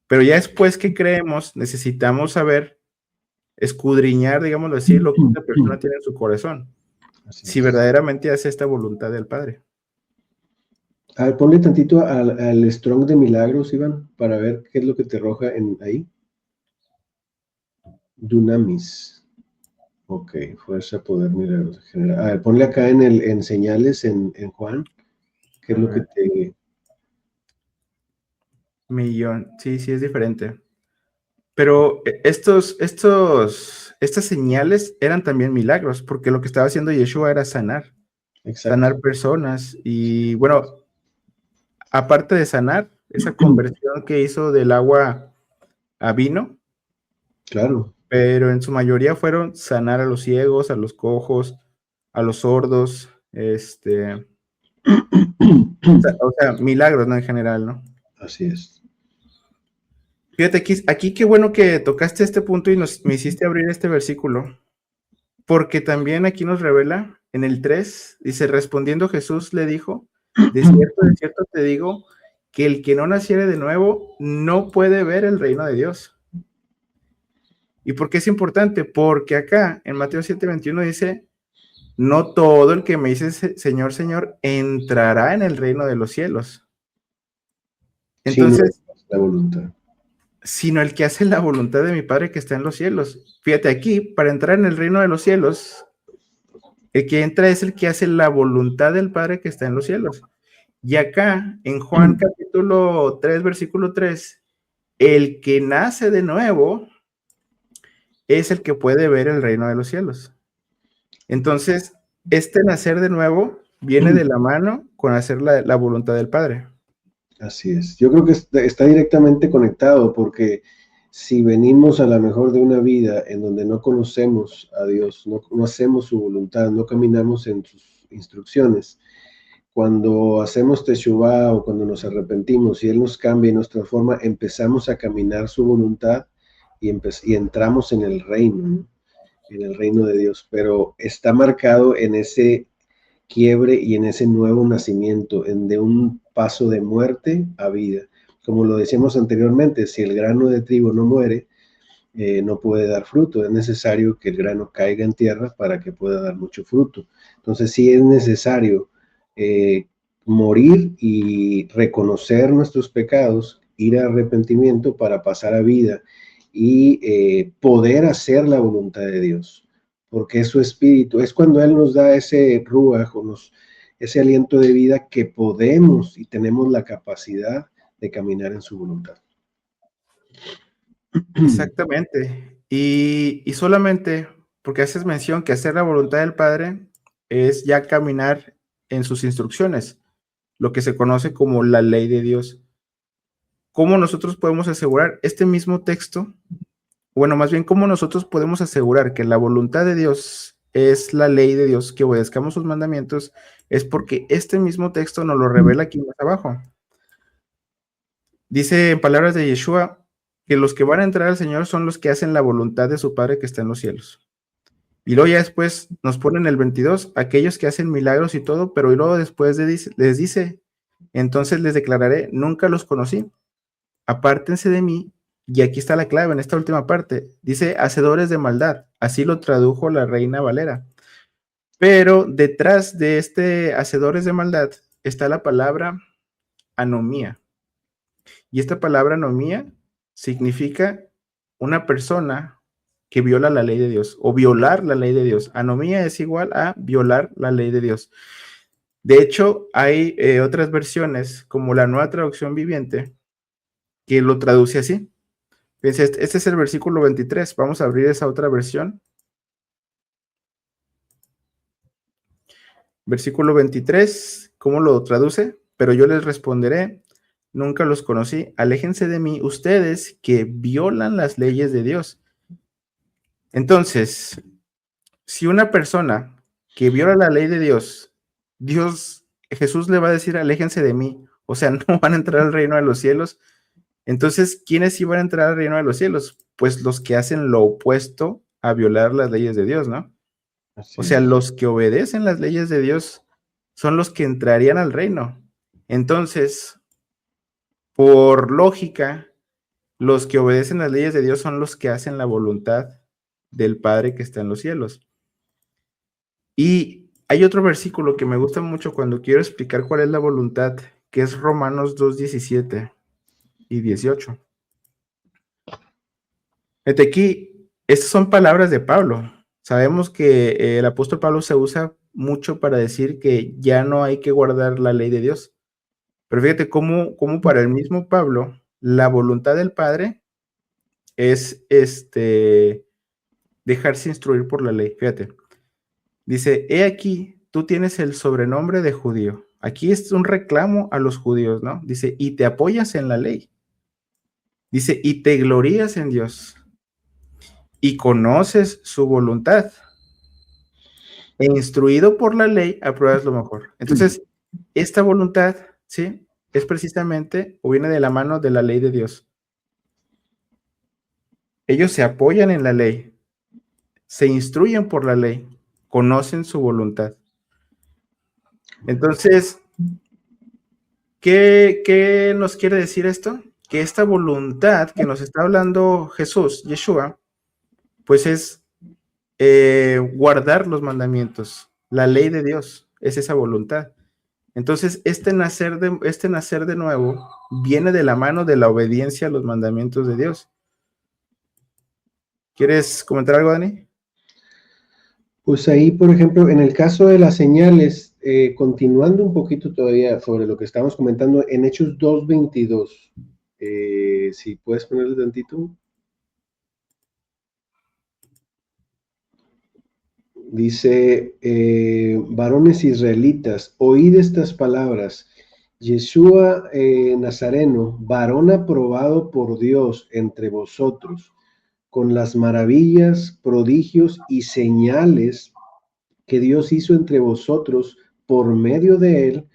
Pero ya después que creemos, necesitamos saber, escudriñar, digámoslo así, lo que esta persona tiene en su corazón. Si verdaderamente hace esta voluntad del Padre. A ver, ponle tantito al Strong de Milagros, Iván, para ver qué es lo que te arroja ahí. Dunamis. Ok, fuerza, poder, milagros. A ver, ponle acá en señales en Juan, qué es lo que te... Millón, sí, es diferente. Pero estas señales eran también milagros, porque lo que estaba haciendo Yeshua era sanar. Exacto. Sanar personas. Y bueno, aparte de sanar, esa conversión que hizo del agua a vino. Claro. Pero en su mayoría fueron sanar a los ciegos, a los cojos, a los sordos, o sea, milagros, ¿no? En general, ¿no? Así es. Fíjate, aquí qué bueno que tocaste este punto y me hiciste abrir este versículo, porque también aquí nos revela, en el 3, dice, respondiendo Jesús le dijo, de cierto te digo, que el que no naciere de nuevo no puede ver el reino de Dios. ¿Y por qué es importante? Porque acá, en Mateo 7:21 dice, no todo el que me dice Señor, Señor, entrará en el reino de los cielos. Entonces, la voluntad. Sino el que hace la voluntad de mi Padre que está en los cielos. Fíjate aquí, para entrar en el reino de los cielos, el que entra es el que hace la voluntad del Padre que está en los cielos. Y acá, en Juan capítulo 3, versículo 3, el que nace de nuevo es el que puede ver el reino de los cielos. Entonces, este nacer de nuevo viene de la mano con hacer la voluntad del Padre. Así es. Yo creo que está directamente conectado porque si venimos a lo mejor de una vida en donde no conocemos a Dios, no hacemos su voluntad, no caminamos en sus instrucciones, cuando hacemos Teshuvah o cuando nos arrepentimos y Él nos cambia y nos transforma, empezamos a caminar su voluntad y entramos en el reino, ¿no? En el reino de Dios, pero está marcado en ese quiebre y en ese nuevo nacimiento, de un paso de muerte a vida. Como lo decíamos anteriormente, si el grano de trigo no muere, no puede dar fruto. Es necesario que el grano caiga en tierra para que pueda dar mucho fruto. Entonces sí es necesario morir y reconocer nuestros pecados, ir a arrepentimiento para pasar a vida y poder hacer la voluntad de Dios, porque es su espíritu, es cuando Él nos da ese ruaj, ese aliento de vida que podemos y tenemos la capacidad de caminar en su voluntad. Exactamente. Y solamente porque haces mención que hacer la voluntad del Padre es ya caminar en sus instrucciones, lo que se conoce como la ley de Dios. ¿Cómo nosotros podemos asegurar este mismo texto? Bueno, más bien, ¿cómo nosotros podemos asegurar que la voluntad de Dios es la ley de Dios, que obedezcamos sus mandamientos? Es porque este mismo texto nos lo revela aquí más abajo. Dice en palabras de Yeshua que los que van a entrar al Señor son los que hacen la voluntad de su Padre que está en los cielos. Y luego ya después nos ponen el 22, aquellos que hacen milagros y todo, pero y luego después les dice, entonces les declararé, nunca los conocí, apártense de mí. Y aquí está la clave en esta última parte. Dice, hacedores de maldad. Así lo tradujo la Reina Valera. Pero detrás de este hacedores de maldad está la palabra anomía. Y esta palabra anomía significa una persona que viola la ley de Dios o violar la ley de Dios. Anomía es igual a violar la ley de Dios. De hecho, hay otras versiones, como la Nueva Traducción Viviente, que lo traduce así. Fíjense, este es el versículo 23. Vamos a abrir esa otra versión. Versículo 23, ¿cómo lo traduce? Pero yo les responderé, nunca los conocí. Aléjense de mí, ustedes que violan las leyes de Dios. Entonces, si una persona que viola la ley de Dios, Jesús le va a decir, aléjense de mí. O sea, no van a entrar al reino de los cielos. Entonces, ¿quiénes sí van a entrar al reino de los cielos? Pues los que hacen lo opuesto a violar las leyes de Dios, ¿no? O sea, los que obedecen las leyes de Dios son los que entrarían al reino. Entonces, por lógica, los que obedecen las leyes de Dios son los que hacen la voluntad del Padre que está en los cielos. Y hay otro versículo que me gusta mucho cuando quiero explicar cuál es la voluntad, que es Romanos 2:17 y 18. Aquí, estas son palabras de Pablo. Sabemos que el apóstol Pablo se usa mucho para decir que ya no hay que guardar la ley de Dios. Pero fíjate cómo para el mismo Pablo, la voluntad del Padre es dejarse instruir por la ley. Fíjate. Dice, he aquí, tú tienes el sobrenombre de judío. Aquí es un reclamo a los judíos, ¿no? Dice, y te apoyas en la ley. Dice, y te glorías en Dios. Y conoces su voluntad. E instruido por la ley, apruebas lo mejor. Entonces, esta voluntad, ¿sí? Es precisamente, o viene de la mano de la ley de Dios. Ellos se apoyan en la ley, se instruyen por la ley, conocen su voluntad. Entonces, ¿qué nos quiere decir esto? Que esta voluntad que nos está hablando Jesús, Yeshua, pues es guardar los mandamientos. La ley de Dios es esa voluntad. Entonces, este nacer de nuevo viene de la mano de la obediencia a los mandamientos de Dios. ¿Quieres comentar algo, Dani? Pues ahí, por ejemplo, en el caso de las señales, continuando un poquito todavía sobre lo que estamos comentando, en Hechos 2:22, si puedes ponerle tantito. Dice, varones israelitas, oíd estas palabras. Yeshua Nazareno, varón aprobado por Dios entre vosotros, con las maravillas, prodigios y señales que Dios hizo entre vosotros por medio de él,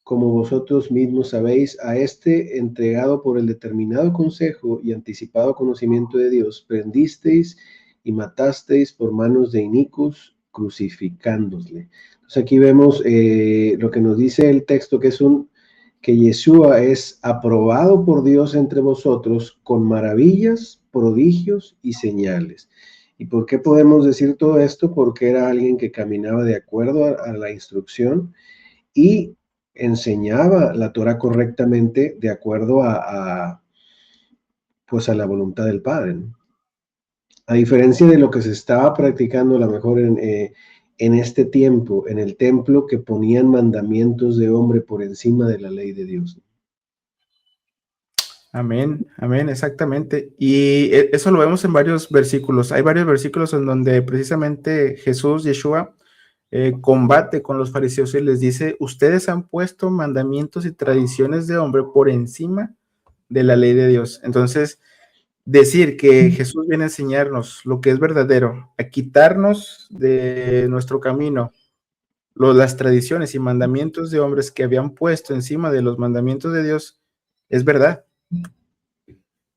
como vosotros mismos sabéis, a este entregado por el determinado consejo y anticipado conocimiento de Dios, prendisteis y matasteis por manos de inicuos, crucificándosle. Entonces aquí vemos lo que nos dice el texto, que Yeshua es aprobado por Dios entre vosotros con maravillas, prodigios y señales. ¿Y por qué podemos decir todo esto? Porque era alguien que caminaba de acuerdo a la instrucción y enseñaba la Torah correctamente de acuerdo pues a la voluntad del Padre, ¿no? A diferencia de lo que se estaba practicando a lo mejor en este tiempo, en el templo, que ponían mandamientos de hombre por encima de la ley de Dios. Amén, amén, exactamente. Y eso lo vemos en varios versículos. Hay varios versículos en donde precisamente Jesús, Yeshua, combate con los fariseos y les dice, ustedes han puesto mandamientos y tradiciones de hombre por encima de la ley de Dios. Entonces, decir que Jesús viene a enseñarnos lo que es verdadero, a quitarnos de nuestro camino las tradiciones y mandamientos de hombres que habían puesto encima de los mandamientos de Dios, es verdad.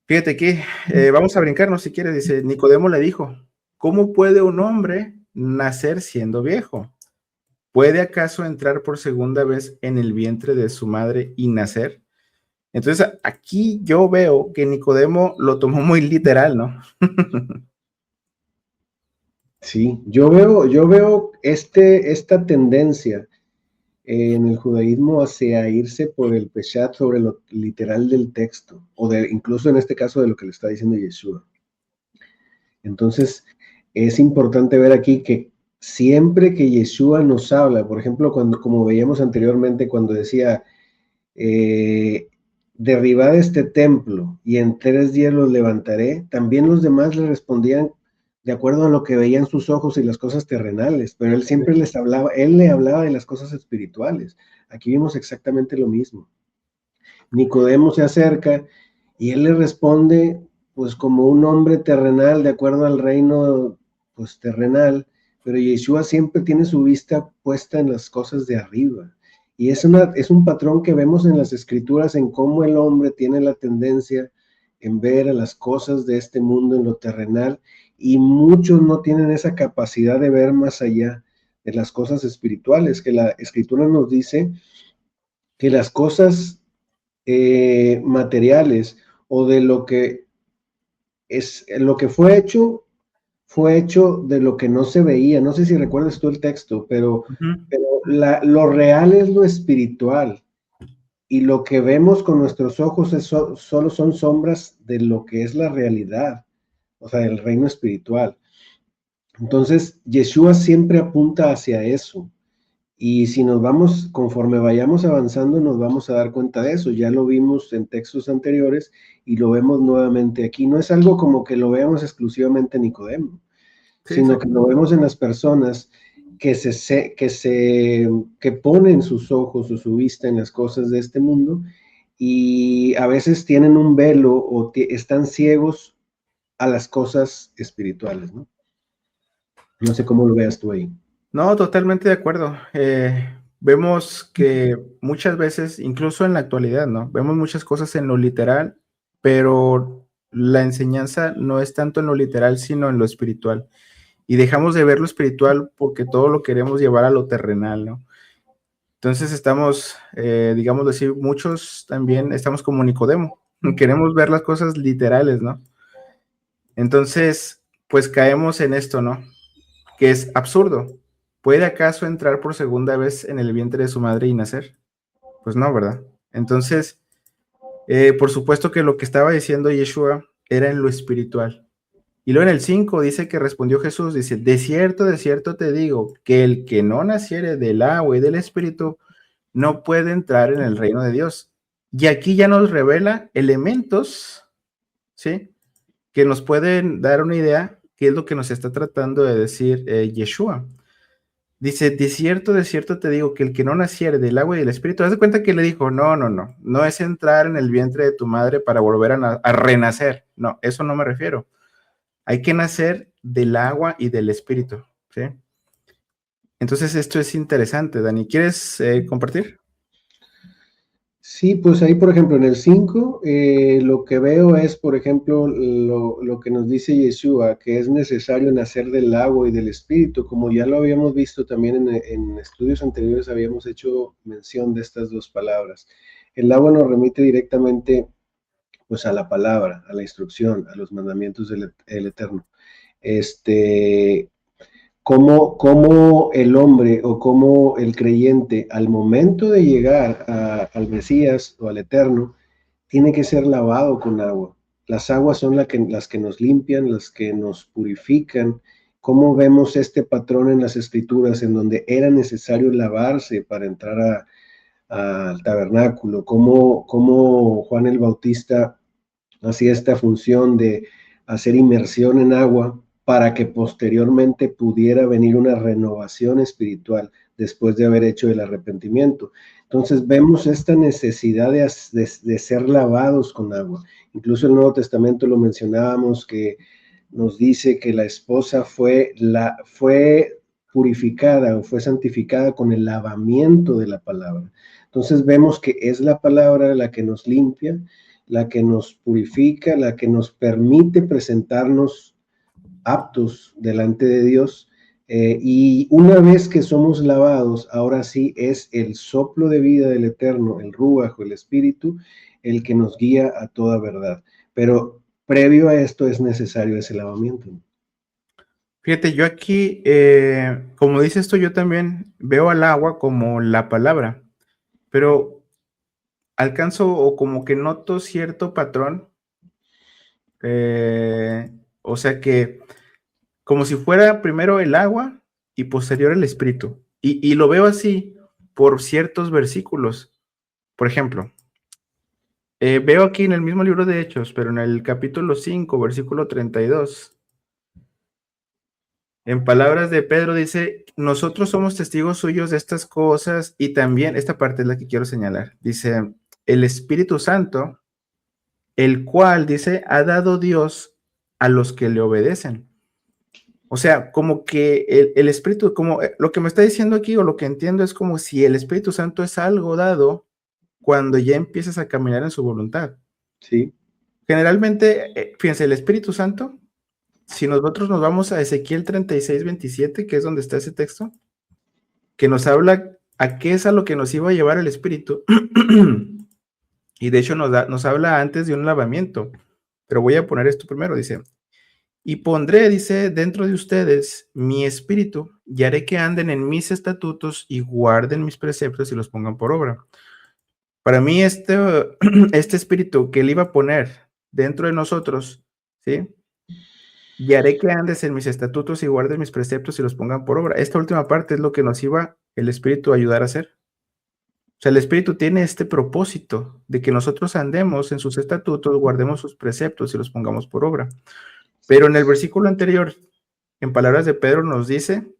Fíjate aquí, vamos a brincarnos si quieres, dice, Nicodemo le dijo, ¿cómo puede un hombre nacer siendo viejo? ¿Puede acaso entrar por segunda vez en el vientre de su madre y nacer? Entonces aquí yo veo que Nicodemo lo tomó muy literal, ¿no? Sí, yo veo esta tendencia en el judaísmo hacia irse por el peshat sobre lo literal del texto, incluso en este caso de lo que le está diciendo Yeshua. Entonces, es importante ver aquí que siempre que Yeshua nos habla, por ejemplo, como veíamos anteriormente, cuando decía, derribad este templo y en 3 días los levantaré, también los demás le respondían de acuerdo a lo que veían sus ojos y las cosas terrenales, pero él siempre él le hablaba de las cosas espirituales. Aquí vimos exactamente lo mismo. Nicodemo se acerca y él le responde pues como un hombre terrenal de acuerdo al reino pues terrenal, pero Yeshua siempre tiene su vista puesta en las cosas de arriba. Y es un patrón que vemos en las escrituras en cómo el hombre tiene la tendencia en ver a las cosas de este mundo en lo terrenal y muchos no tienen esa capacidad de ver más allá de las cosas espirituales, que la escritura nos dice que las cosas materiales o de lo que es lo que fue hecho de lo que no se veía. No sé si recuerdas tú el texto, pero lo real es lo espiritual y lo que vemos con nuestros ojos solo son sombras de lo que es la realidad, o sea, del reino espiritual. Entonces, Yeshua siempre apunta hacia eso. Y si nos vamos, conforme vayamos avanzando, nos vamos a dar cuenta de eso. Ya lo vimos en textos anteriores y lo vemos nuevamente aquí. No es algo como que lo veamos exclusivamente en Nicodemo, Sí, sino que lo vemos en las personas que ponen sus ojos o su vista en las cosas de este mundo y a veces tienen un velo o están ciegos a las cosas espirituales, ¿no? No sé cómo lo veas tú ahí. No, totalmente de acuerdo. Vemos que muchas veces, incluso en la actualidad, ¿no? Vemos muchas cosas en lo literal, pero la enseñanza no es tanto en lo literal, sino en lo espiritual. Y dejamos de ver lo espiritual porque todo lo queremos llevar a lo terrenal, ¿no? Entonces estamos, digamos decir, muchos también estamos como Nicodemo, queremos ver las cosas literales, ¿no? Entonces, pues caemos en esto, ¿no? Que es absurdo. ¿Puede acaso entrar por segunda vez en el vientre de su madre y nacer? Pues no, ¿verdad? Entonces, por supuesto que lo que estaba diciendo Yeshua era en lo espiritual. Y luego en el 5 dice que respondió Jesús, dice, de cierto te digo, que el que no naciere del agua y del espíritu no puede entrar en el reino de Dios. Y aquí ya nos revela elementos, ¿sí? Que nos pueden dar una idea qué es lo que nos está tratando de decir Yeshua. Dice, de cierto te digo que el que no naciere del agua y del espíritu, haz de cuenta que le dijo, no es entrar en el vientre de tu madre para volver a renacer. No, eso no me refiero. Hay que nacer del agua y del espíritu, ¿sí? Entonces esto es interesante, Dani. ¿Quieres compartir? Sí, pues ahí, por ejemplo, en el 5, lo que veo es, por ejemplo, lo que nos dice Yeshua, que es necesario nacer del agua y del espíritu, como ya lo habíamos visto también en estudios anteriores, habíamos hecho mención de estas dos palabras. El agua nos remite directamente, Pues a la palabra, a la instrucción, a los mandamientos del el Eterno. Cómo el hombre o cómo el creyente al momento de llegar al Mesías o al Eterno tiene que ser lavado con agua. Las aguas son las que nos limpian, las que nos purifican. ¿Cómo vemos este patrón en las Escrituras en donde era necesario lavarse para entrar al tabernáculo? ¿Cómo Juan el Bautista hacía esta función de hacer inmersión en agua para que posteriormente pudiera venir una renovación espiritual después de haber hecho el arrepentimiento? Entonces vemos esta necesidad de ser lavados con agua. Incluso el Nuevo Testamento lo mencionábamos, que nos dice que la esposa fue purificada o fue santificada con el lavamiento de la palabra. Entonces vemos que es la palabra la que nos limpia, la que nos purifica, la que nos permite presentarnos aptos delante de Dios. Y una vez que somos lavados, ahora sí es el soplo de vida del Eterno, el Ruach, el Espíritu, el que nos guía a toda verdad. Pero previo a esto es necesario ese lavamiento. Fíjate, yo aquí, como dice esto, yo también veo al agua como la palabra, pero alcanzo o como que noto cierto patrón, o sea que como si fuera primero el agua y posterior el espíritu. Y lo veo así por ciertos versículos. Por ejemplo, veo aquí en el mismo libro de Hechos, pero en el capítulo 5, versículo 32. En palabras de Pedro dice, nosotros somos testigos suyos de estas cosas y también, esta parte es la que quiero señalar, dice, el Espíritu Santo, el cual, dice, ha dado Dios a los que le obedecen. O sea, como que el Espíritu, como lo que me está diciendo aquí o lo que entiendo es como si el Espíritu Santo es algo dado cuando ya empiezas a caminar en su voluntad. Sí. Generalmente, fíjense, el Espíritu Santo, si nosotros nos vamos a Ezequiel 36:27, que es donde está ese texto, que nos habla a qué es a lo que nos iba a llevar el Espíritu, y de hecho nos habla antes de un lavamiento, pero voy a poner esto primero, dice, y pondré, dice, dentro de ustedes mi espíritu, y haré que anden en mis estatutos y guarden mis preceptos y los pongan por obra. Para mí este espíritu que él iba a poner dentro de nosotros, ¿sí? Y haré que andes en mis estatutos y guardes mis preceptos y los pongan por obra. Esta última parte es lo que nos iba el Espíritu a ayudar a hacer. O sea, el Espíritu tiene este propósito de que nosotros andemos en sus estatutos, guardemos sus preceptos y los pongamos por obra. Pero en el versículo anterior, en palabras de Pedro, nos dice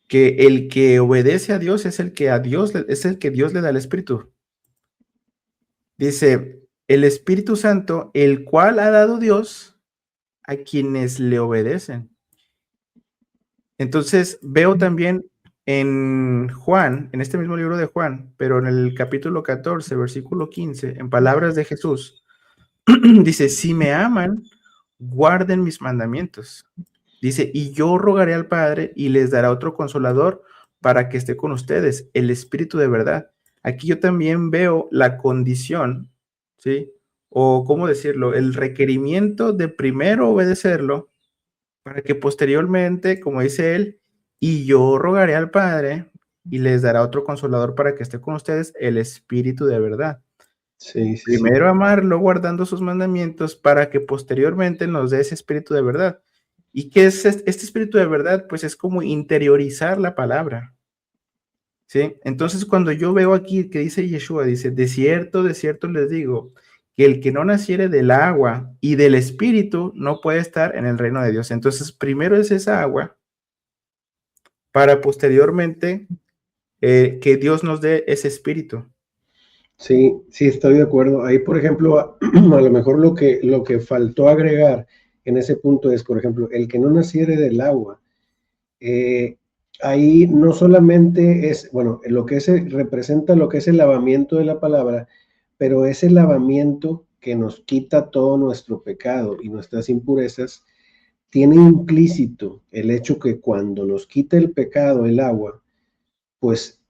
que el que obedece a Dios es el que Dios le da el Espíritu. Dice, el Espíritu Santo, el cual ha dado Dios a quienes le obedecen. Entonces veo también en Juan, en este mismo libro de Juan, pero en el capítulo 14, versículo 15, en palabras de Jesús, dice, si me aman, guarden mis mandamientos. Dice, y yo rogaré al Padre y les dará otro consolador para que esté con ustedes, el Espíritu de verdad. Aquí yo también veo la condición, ¿sí? O, ¿cómo decirlo? El requerimiento de primero obedecerlo para que posteriormente, como dice él, y yo rogaré al Padre y les dará otro consolador para que esté con ustedes, el Espíritu de verdad. Sí, sí, Primero amarlo guardando sus mandamientos para que posteriormente nos dé ese Espíritu de verdad. ¿Y qué es este Espíritu de verdad? Pues es como interiorizar la palabra. ¿Sí? Entonces cuando yo veo aquí que dice Yeshua, dice, de cierto les digo, que el que no naciere del agua y del Espíritu no puede estar en el reino de Dios. Entonces primero es esa agua para posteriormente que Dios nos dé ese Espíritu. Sí, sí, estoy de acuerdo. Ahí, por ejemplo, a lo mejor lo que faltó agregar en ese punto es, por ejemplo, el que no naciere del agua. Ahí no solamente es, bueno, lo que representa lo que es el lavamiento de la palabra, pero ese lavamiento que nos quita todo nuestro pecado y nuestras impurezas, tiene implícito el hecho que cuando nos quita el pecado, el agua, pues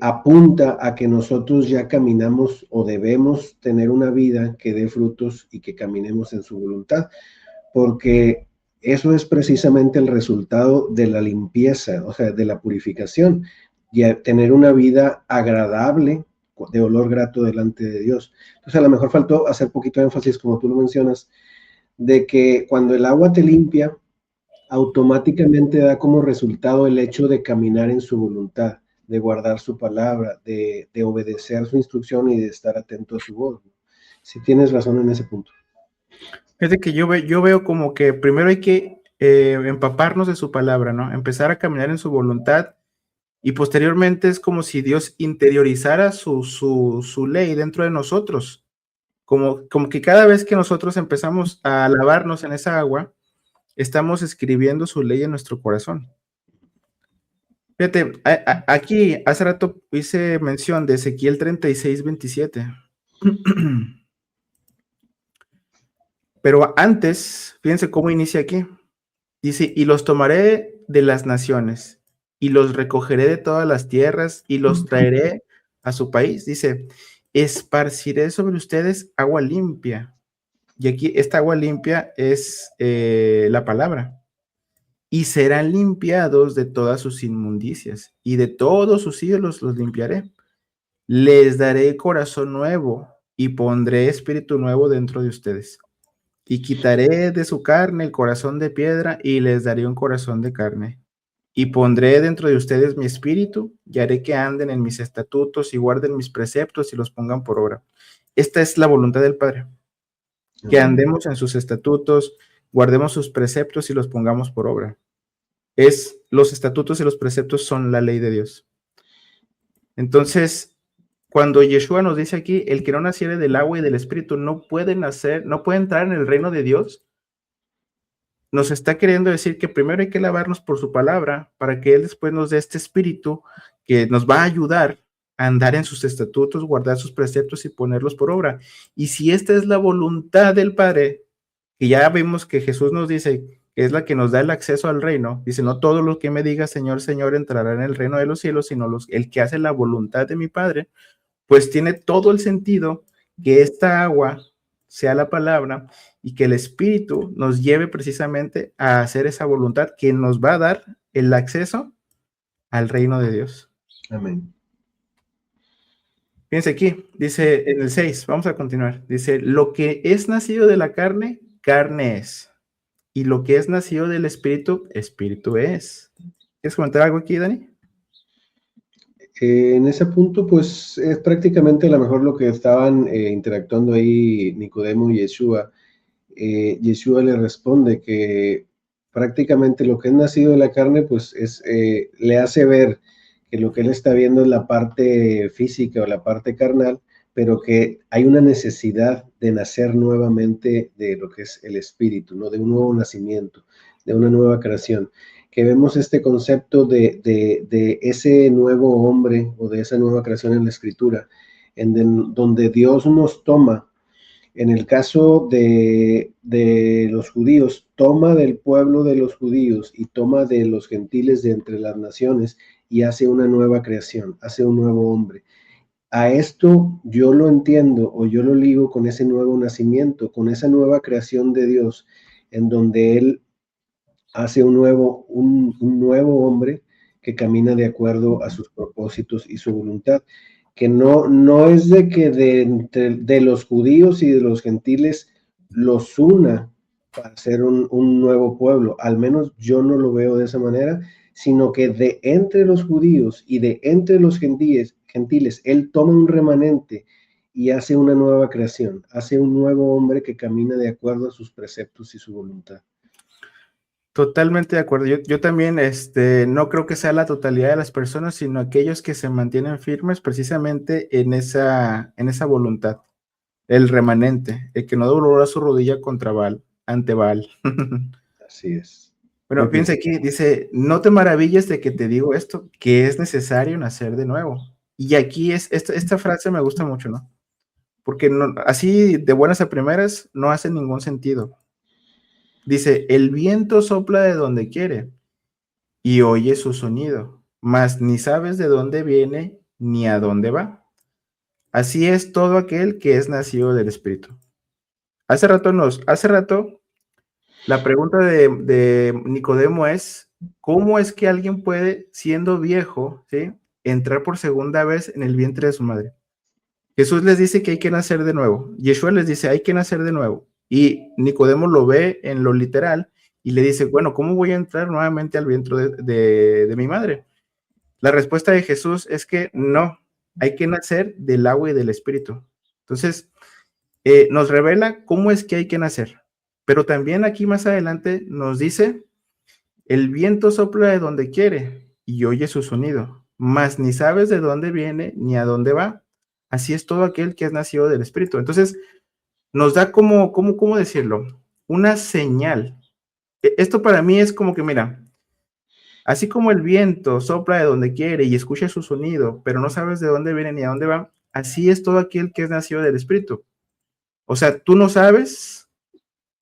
apunta a que nosotros ya caminamos o debemos tener una vida que dé frutos y que caminemos en su voluntad, porque eso es precisamente el resultado de la limpieza, o sea, de la purificación, y tener una vida agradable, de olor grato delante de Dios. Entonces, a lo mejor faltó hacer poquito énfasis, como tú lo mencionas, de que cuando el agua te limpia, automáticamente da como resultado el hecho de caminar en su voluntad, de guardar su palabra, de obedecer su instrucción y de estar atento a su voz. Si tienes razón en ese punto. Fíjate que yo veo como que primero hay que empaparnos de su palabra, ¿no? Empezar a caminar en su voluntad y posteriormente es como si Dios interiorizara su ley dentro de nosotros. Como que cada vez que nosotros empezamos a lavarnos en esa agua, estamos escribiendo su ley en nuestro corazón. Fíjate, aquí hace rato hice mención de Ezequiel 36:27. Pero antes, fíjense cómo inicia aquí. Dice, y los tomaré de las naciones, y los recogeré de todas las tierras, y los traeré a su país. Dice, esparciré sobre ustedes agua limpia. Y aquí esta agua limpia es la palabra. Y serán limpiados de todas sus inmundicias, y de todos sus ídolos los limpiaré. Les daré corazón nuevo, y pondré espíritu nuevo dentro de ustedes. Y quitaré de su carne el corazón de piedra, y les daré un corazón de carne. Y pondré dentro de ustedes mi espíritu, y haré que anden en mis estatutos, y guarden mis preceptos, y los pongan por obra. Esta es la voluntad del Padre, que andemos en sus estatutos, guardemos sus preceptos y los pongamos por obra. Los estatutos y los preceptos son la ley de Dios. Entonces, cuando Yeshua nos dice aquí, el que no naciere del agua y del espíritu no puede nacer, no puede entrar en el reino de Dios, nos está queriendo decir que primero hay que lavarnos por su palabra para que Él después nos dé este espíritu que nos va a ayudar a andar en sus estatutos, guardar sus preceptos y ponerlos por obra. Y si esta es la voluntad del Padre, que ya vimos que Jesús nos dice que es la que nos da el acceso al reino, dice, no todo lo que me diga Señor, Señor entrará en el reino de los cielos, sino el que hace la voluntad de mi Padre, pues tiene todo el sentido que esta agua sea la palabra y que el Espíritu nos lleve precisamente a hacer esa voluntad que nos va a dar el acceso al reino de Dios. Amén. Fíjense aquí, dice en el 6, vamos a continuar, dice, lo que es nacido de la carne, carne es, y lo que es nacido del Espíritu, Espíritu es. ¿Quieres comentar algo aquí, Dani? En ese punto, pues es prácticamente a lo mejor lo que estaban interactuando ahí Nicodemo y Yeshua. Yeshua le responde que prácticamente lo que es nacido de la carne, pues le hace ver que lo que él está viendo es la parte física o la parte carnal, pero que hay una necesidad de nacer nuevamente de lo que es el espíritu, ¿no? De un nuevo nacimiento, de una nueva creación. Que vemos este concepto de ese nuevo hombre o de esa nueva creación en la escritura, donde Dios nos toma. En el caso de los judíos, toma del pueblo de los judíos y toma de los gentiles de entre las naciones y hace una nueva creación, hace un nuevo hombre. A esto yo lo entiendo o yo lo ligo con ese nuevo nacimiento, con esa nueva creación de Dios, en donde Él hace un nuevo hombre que camina de acuerdo a sus propósitos y su voluntad, que no es de que de los judíos y de los gentiles los una para ser un nuevo pueblo, al menos yo no lo veo de esa manera, sino que de entre los judíos y de entre los gentiles, él toma un remanente y hace una nueva creación, hace un nuevo hombre que camina de acuerdo a sus preceptos y su voluntad. Totalmente de acuerdo. Yo también no creo que sea la totalidad de las personas, sino aquellos que se mantienen firmes precisamente en esa voluntad. El remanente, el que no dobló su rodilla ante Baal. Así es. Bueno, fíjense aquí, dice, no te maravilles de que te digo esto, que es necesario nacer de nuevo. Y aquí esta frase me gusta mucho, ¿no? Porque así de buenas a primeras no hace ningún sentido. Dice, el viento sopla de donde quiere y oye su sonido, mas ni sabes de dónde viene ni a dónde va. Así es todo aquel que es nacido del Espíritu. Hace rato la pregunta de Nicodemo es, ¿cómo es que alguien puede, siendo viejo, ¿sí?, entrar por segunda vez en el vientre de su madre? Jesús les dice que hay que nacer de nuevo. Yeshua les dice, hay que nacer de nuevo. Y Nicodemo lo ve en lo literal y le dice, bueno, ¿cómo voy a entrar nuevamente al vientre de mi madre? La respuesta de Jesús es que no, hay que nacer del agua y del Espíritu. Entonces, nos revela cómo es que hay que nacer. Pero también aquí más adelante nos dice, el viento sopla de donde quiere y oye su sonido, mas ni sabes de dónde viene ni a dónde va. Así es todo aquel que es nacido del Espíritu. Entonces, nos da ¿cómo decirlo? Una señal. Esto para mí es como que, mira, así como el viento sopla de donde quiere y escucha su sonido, pero no sabes de dónde viene ni a dónde va, así es todo aquel que es nacido del Espíritu. O sea, tú no sabes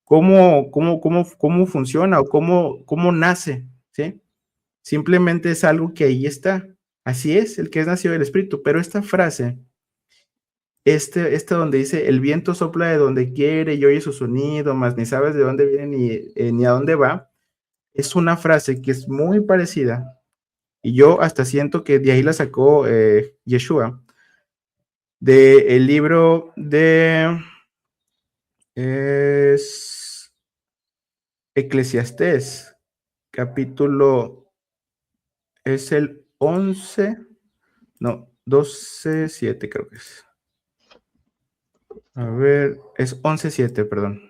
cómo funciona o cómo nace, ¿sí? Simplemente es algo que ahí está. Así es, el que es nacido del Espíritu. Pero esta frase, donde dice, el viento sopla de donde quiere y oye su sonido, mas ni sabes de dónde viene ni a dónde va, es una frase que es muy parecida. Y yo hasta siento que de ahí la sacó Yeshua, del libro de Eclesiastés, capítulo, es el 11, no, 12:7 creo que es. A ver, es 11:7, perdón.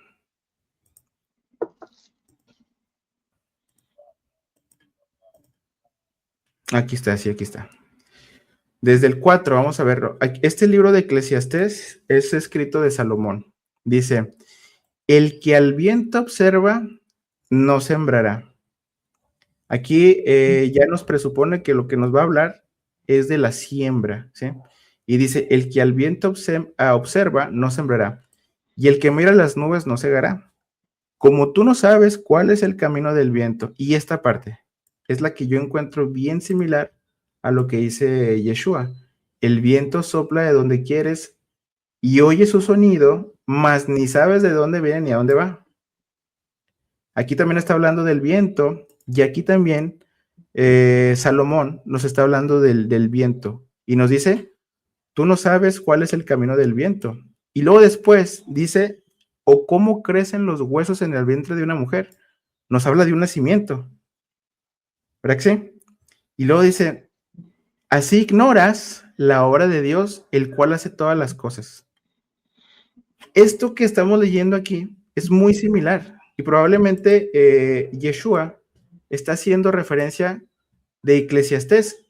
Aquí está, sí, aquí está. Desde el 4, vamos a verlo. Este libro de Eclesiastés es escrito de Salomón. Dice, el que al viento observa, no sembrará. Aquí ya nos presupone que lo que nos va a hablar es de la siembra, ¿sí? Y dice, el que al viento observa, no sembrará. Y el que mira las nubes, no segará. Como tú no sabes cuál es el camino del viento, y esta parte es la que yo encuentro bien similar a lo que dice Yeshua. El viento sopla de donde quieres y oye su sonido, mas ni sabes de dónde viene ni a dónde va. Aquí también está hablando del viento, y aquí también Salomón nos está hablando del viento, y nos dice, tú no sabes cuál es el camino del viento. Y luego después dice, o cómo crecen los huesos en el vientre de una mujer. Nos habla de un nacimiento, ¿verdad que sí? Y luego dice, así ignoras la obra de Dios, el cual hace todas las cosas. Esto que estamos leyendo aquí es muy similar, y probablemente Yeshua está haciendo referencia de Eclesiastés.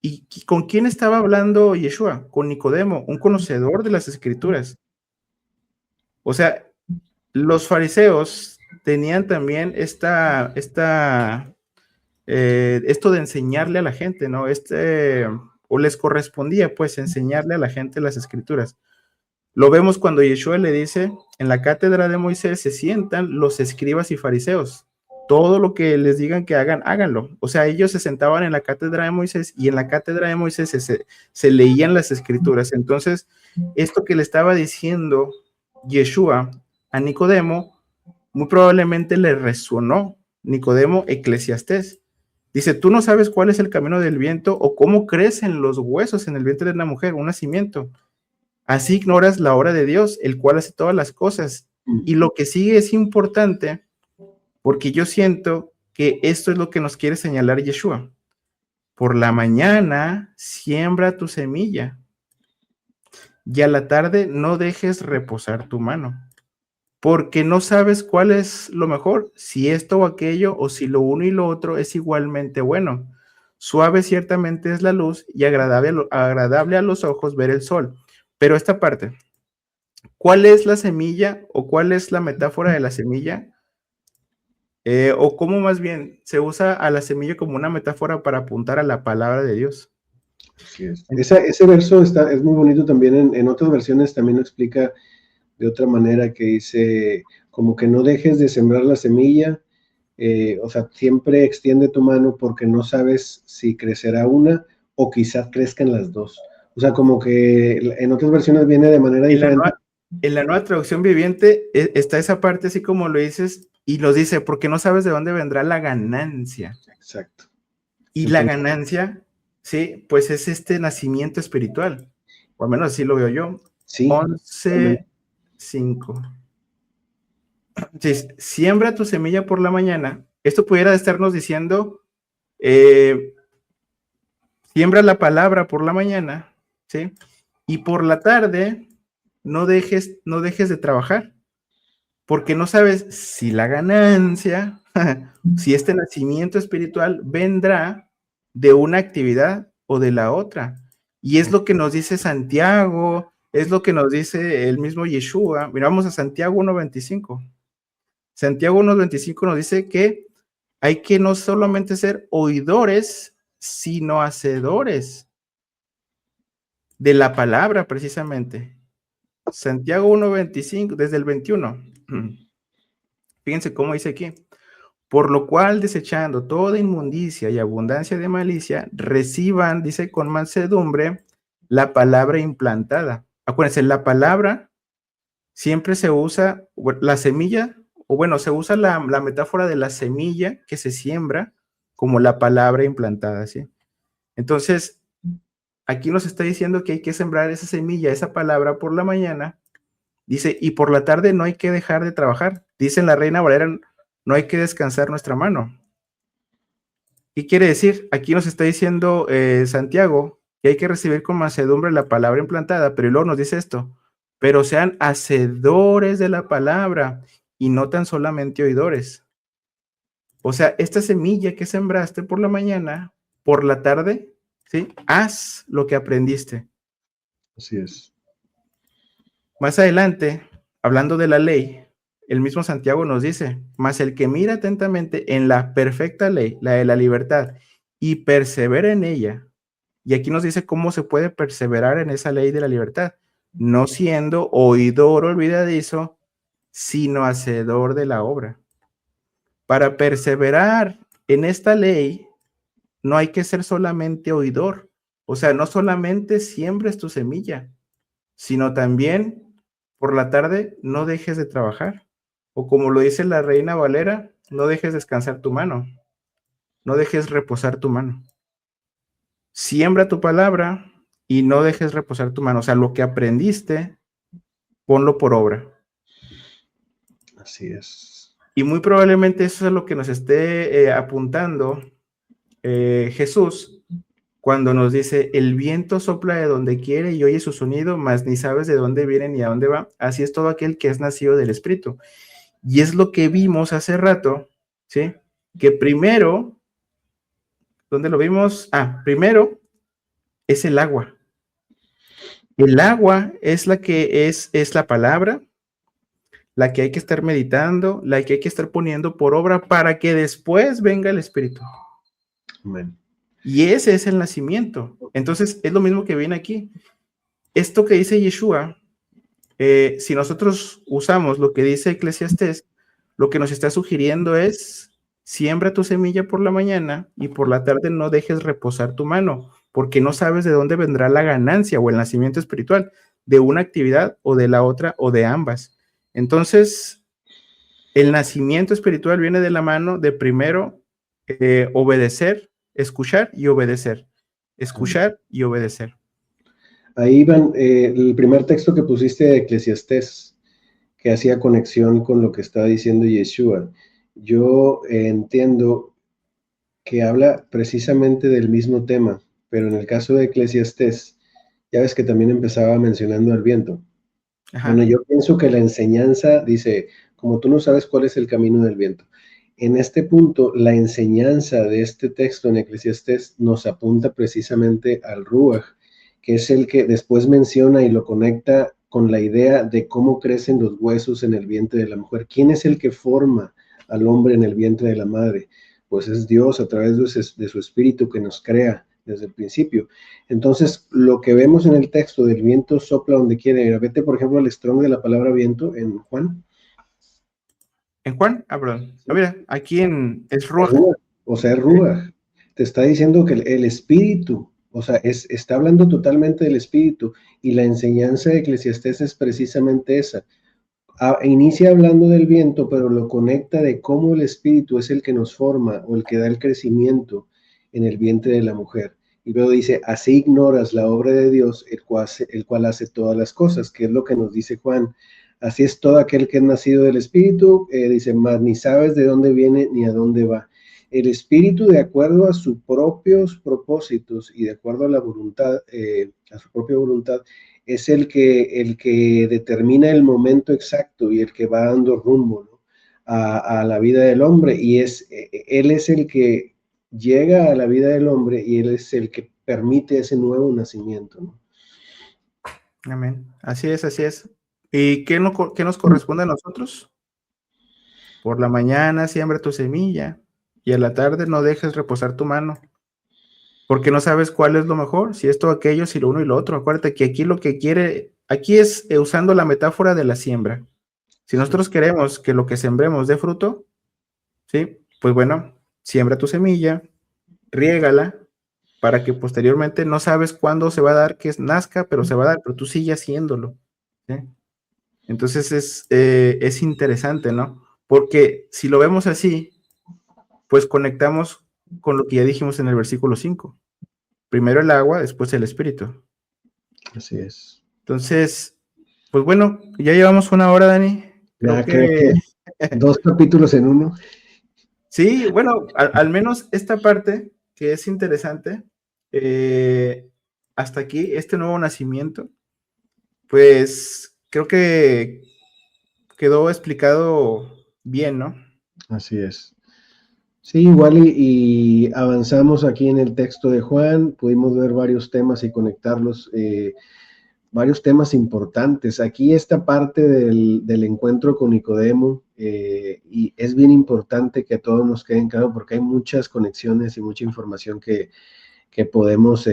¿Y con quién estaba hablando Yeshua? Con Nicodemo, un conocedor de las Escrituras. O sea, los fariseos tenían también esto de enseñarle a la gente, ¿no? O les correspondía, pues, enseñarle a la gente las Escrituras. Lo vemos cuando Yeshua le dice, en la cátedra de Moisés se sientan los escribas y fariseos. Todo lo que les digan que hagan, háganlo. O sea, ellos se sentaban en la cátedra de Moisés y en la cátedra de Moisés se leían las Escrituras. Entonces, esto que le estaba diciendo Yeshua a Nicodemo, muy probablemente le resonó Nicodemo Eclesiastés. Dice, tú no sabes cuál es el camino del viento o cómo crecen los huesos en el vientre de una mujer, un nacimiento. Así ignoras la obra de Dios, el cual hace todas las cosas. Y lo que sigue es importante porque yo siento que esto es lo que nos quiere señalar Yeshua. Por la mañana siembra tu semilla y a la tarde no dejes reposar tu mano, porque no sabes cuál es lo mejor, si esto o aquello, o si lo uno y lo otro es igualmente bueno. Suave ciertamente es la luz y agradable a los ojos ver el sol. Pero esta parte, ¿cuál es la semilla o cuál es la metáfora de la semilla? O cómo más bien se usa a la semilla como una metáfora para apuntar a la palabra de Dios. Así es. Ese verso es muy bonito también, en otras versiones también lo explica de otra manera, que dice como que no dejes de sembrar la semilla O sea, siempre extiende tu mano porque no sabes si crecerá una o quizás crezcan las dos. O sea, como que en otras versiones viene de manera diferente. En la nueva traducción viviente está esa parte así como lo dices y nos dice, porque no sabes de dónde vendrá la ganancia. Exacto. Y la Entonces, ganancia, sí, pues es este nacimiento espiritual, o al menos así lo veo yo. sí, 11:5. Sí, siembra tu semilla por la mañana. Esto pudiera estarnos diciendo, siembra la palabra por la mañana, ¿sí? Y por la tarde no dejes de trabajar, porque no sabes si la ganancia, si este nacimiento espiritual vendrá de una actividad o de la otra. Y es lo que nos dice Santiago, es lo que nos dice el mismo Yeshua. Miramos a Santiago 1:25. Santiago 1:25 nos dice que hay que no solamente ser oidores, sino hacedores de la palabra, precisamente. Santiago 1:25, desde el 21. Fíjense cómo dice aquí. Por lo cual, desechando toda inmundicia y abundancia de malicia, reciban, dice, con mansedumbre, la palabra implantada. Acuérdense, la palabra siempre se usa, la semilla, o bueno, se usa la metáfora de la semilla que se siembra como la palabra implantada, ¿sí? Entonces, aquí nos está diciendo que hay que sembrar esa semilla, esa palabra por la mañana. Dice, y por la tarde no hay que dejar de trabajar. Dice en la Reina Valera, no hay que descansar nuestra mano. ¿Qué quiere decir? Aquí nos está diciendo Santiago que hay que recibir con mansedumbre la palabra implantada, pero luego nos dice esto, pero sean hacedores de la palabra y no tan solamente oidores. O sea, esta semilla que sembraste por la mañana, por la tarde, ¿sí? Haz lo que aprendiste. así es. Más adelante, hablando de la ley, el mismo Santiago nos dice, mas el que mira atentamente en la perfecta ley, la de la libertad, y persevera en ella, y aquí nos dice cómo se puede perseverar en esa ley de la libertad, no siendo oidor olvidadizo, sino hacedor de la obra. Para perseverar en esta ley, no hay que ser solamente oidor, o sea, no solamente siembres tu semilla, sino también por la tarde no dejes de trabajar. O como lo dice la Reina Valera, no dejes descansar tu mano, no dejes reposar tu mano. Siembra tu palabra y no dejes reposar tu mano. O sea, lo que aprendiste, ponlo por obra. Así es. Y muy probablemente eso es lo que nos esté apuntando Jesús cuando nos dice, el viento sopla de donde quiere y oye su sonido, mas ni sabes de dónde viene ni a dónde va. Así es todo aquel que es nacido del Espíritu. Y es lo que vimos hace rato, ¿sí? Que primero, ¿dónde lo vimos? Primero es el agua. El agua es la que es la palabra, la que hay que estar meditando, la que hay que estar poniendo por obra para que después venga el Espíritu. Amén. Y ese es el nacimiento. Entonces, es lo mismo que viene aquí. Esto que dice Yeshua, si nosotros usamos lo que dice Eclesiastés, lo que nos está sugiriendo es, siembra tu semilla por la mañana y por la tarde no dejes reposar tu mano, porque no sabes de dónde vendrá la ganancia o el nacimiento espiritual, de una actividad o de la otra o de ambas. Entonces, el nacimiento espiritual viene de la mano de primero obedecer, escuchar y obedecer. Escuchar y obedecer. Ahí van, el primer texto que pusiste de Eclesiastés, que hacía conexión con lo que está diciendo Yeshua. Yo entiendo que habla precisamente del mismo tema, pero en el caso de Eclesiastés, ya ves que también empezaba mencionando el viento. Ajá. Bueno, yo pienso que la enseñanza dice, como tú no sabes cuál es el camino del viento. En este punto, la enseñanza de este texto en Eclesiastés nos apunta precisamente al Ruach, que es el que después menciona y lo conecta con la idea de cómo crecen los huesos en el vientre de la mujer. ¿Quién es el que forma al hombre en el vientre de la madre? Pues es Dios a través de su espíritu que nos crea desde el principio. Entonces, lo que vemos en el texto del viento sopla donde quiere. Vete, por ejemplo, al strong de la palabra viento en Juan. ¿En Juan? Ah, perdón. Ah, mira, aquí es Ruach. Ruach, o sea, es Ruach. Te está diciendo que el espíritu, o sea, está hablando totalmente del espíritu, y la enseñanza de Eclesiastés es precisamente esa. Inicia hablando del viento, pero lo conecta de cómo el espíritu es el que nos forma o el que da el crecimiento en el vientre de la mujer. Y luego dice, así ignoras la obra de Dios, el cual hace todas las cosas, que es lo que nos dice Juan. Así es todo aquel que es nacido del espíritu, dice, más ni sabes de dónde viene ni a dónde va. El espíritu, de acuerdo a sus propios propósitos y de acuerdo a la voluntad, a su propia voluntad, es el que determina el momento exacto y el que va dando rumbo, ¿no?, a la vida del hombre, y él es el que llega a la vida del hombre y él es el que permite ese nuevo nacimiento, ¿no? Amén. Así es, así es. ¿Y qué nos corresponde a nosotros? Por la mañana siembra tu semilla y a la tarde no dejes reposar tu mano, porque no sabes cuál es lo mejor, si esto o aquello, si lo uno y lo otro. Acuérdate que aquí lo que aquí es usando la metáfora de la siembra. Si nosotros queremos que lo que sembremos dé fruto, ¿sí? Pues bueno, siembra tu semilla, riégala, para que posteriormente no sabes cuándo se va a dar que nazca, pero se va a dar, pero tú sigue haciéndolo, ¿sí? Entonces es interesante, ¿no? Porque si lo vemos así, pues conectamos con lo que ya dijimos en el versículo 5. Primero el agua, después el espíritu. Así es. Entonces, pues bueno, ya llevamos una hora, Dani. Creo Creo que que 2 capítulos en uno. sí, bueno, al menos esta parte que es interesante, hasta aquí, este nuevo nacimiento, pues creo que quedó explicado bien, ¿no? Así es. Sí, igual y avanzamos aquí en el texto de Juan, pudimos ver varios temas y conectarlos, varios temas importantes. Aquí esta parte del encuentro con Nicodemo, y es bien importante que a todos nos queden claro porque hay muchas conexiones y mucha información que podemos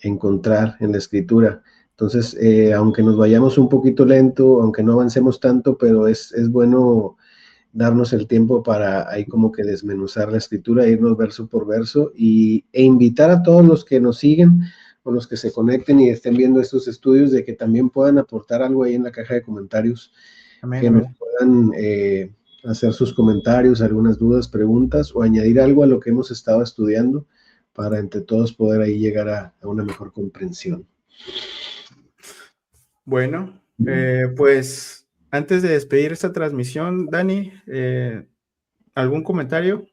encontrar en la escritura. Entonces, aunque nos vayamos un poquito lento, aunque no avancemos tanto, pero es bueno darnos el tiempo para ahí como que desmenuzar la escritura, irnos verso por verso e invitar a todos los que nos siguen o los que se conecten y estén viendo estos estudios de que también puedan aportar algo ahí en la caja de comentarios, Amén, que nos amén. puedan hacer sus comentarios, algunas dudas, preguntas o añadir algo a lo que hemos estado estudiando para entre todos poder ahí llegar a una mejor comprensión. Bueno, pues antes de despedir esta transmisión, Dani, ¿algún comentario?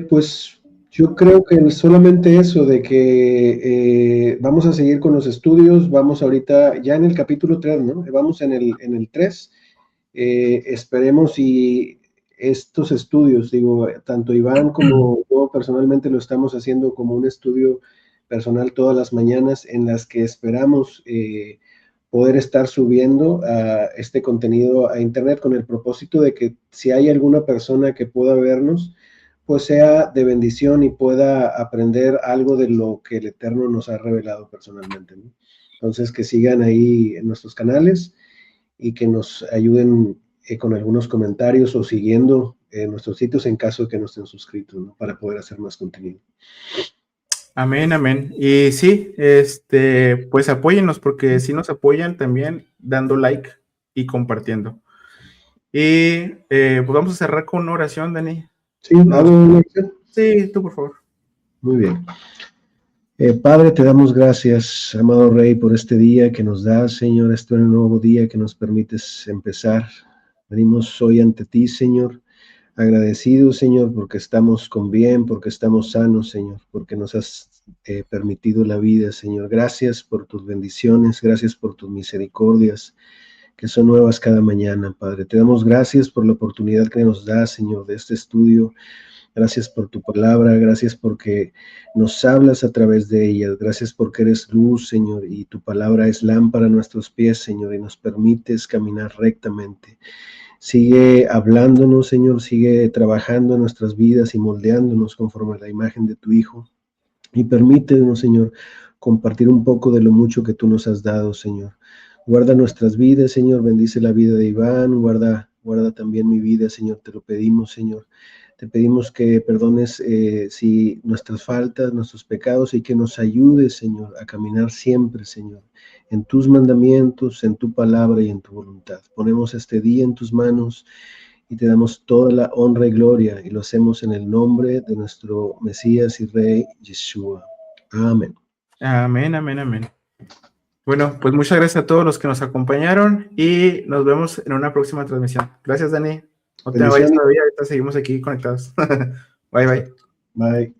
Pues yo creo que solamente eso, de que vamos a seguir con los estudios, vamos ahorita ya en el capítulo 3, ¿no? Vamos en el 3, esperemos y estos estudios, digo, tanto Iván como yo personalmente lo estamos haciendo como un estudio personal todas las mañanas en las que esperamos poder estar subiendo este contenido a internet con el propósito de que si hay alguna persona que pueda vernos, pues sea de bendición y pueda aprender algo de lo que el Eterno nos ha revelado personalmente, ¿no? Entonces, que sigan ahí en nuestros canales y que nos ayuden con algunos comentarios o siguiendo nuestros sitios en caso de que no estén suscritos, ¿no?, para poder hacer más contenido. Amén, amén. Y sí, pues apóyennos, porque si nos apoyan también dando like y compartiendo. Y pues vamos a cerrar con una oración, Dani. Sí, hago una oración. Sí, tú, por favor. Muy bien. Padre, te damos gracias, amado Rey, por este día que nos das, Señor, este nuevo día que nos permites empezar. Venimos hoy ante ti, Señor, agradecidos, Señor, porque estamos con bien, porque estamos sanos, Señor, porque nos has permitido la vida, Señor. Gracias por tus bendiciones, gracias por tus misericordias, que son nuevas cada mañana, Padre. Te damos gracias por la oportunidad que nos das, Señor, de este estudio. Gracias por tu palabra, gracias porque nos hablas a través de ella, gracias porque eres luz, Señor, y tu palabra es lámpara a nuestros pies, Señor, y nos permites caminar rectamente. Sigue hablándonos, Señor, sigue trabajando en nuestras vidas y moldeándonos conforme a la imagen de tu Hijo. Y permítenos, Señor, compartir un poco de lo mucho que tú nos has dado, Señor. Guarda nuestras vidas, Señor, bendice la vida de Iván, guarda guarda también mi vida, Señor, te lo pedimos, Señor. Te pedimos que perdones si nuestras faltas, nuestros pecados y que nos ayudes, Señor, a caminar siempre, Señor, en tus mandamientos, en tu palabra y en tu voluntad. Ponemos este día en tus manos y te damos toda la honra y gloria y lo hacemos en el nombre de nuestro Mesías y Rey, Yeshua. Amén. Amén, amén, amén. Bueno, pues muchas gracias a todos los que nos acompañaron y nos vemos en una próxima transmisión. Gracias, Dani. No te vayas todavía, ahorita seguimos aquí conectados. Bye, bye. Bye.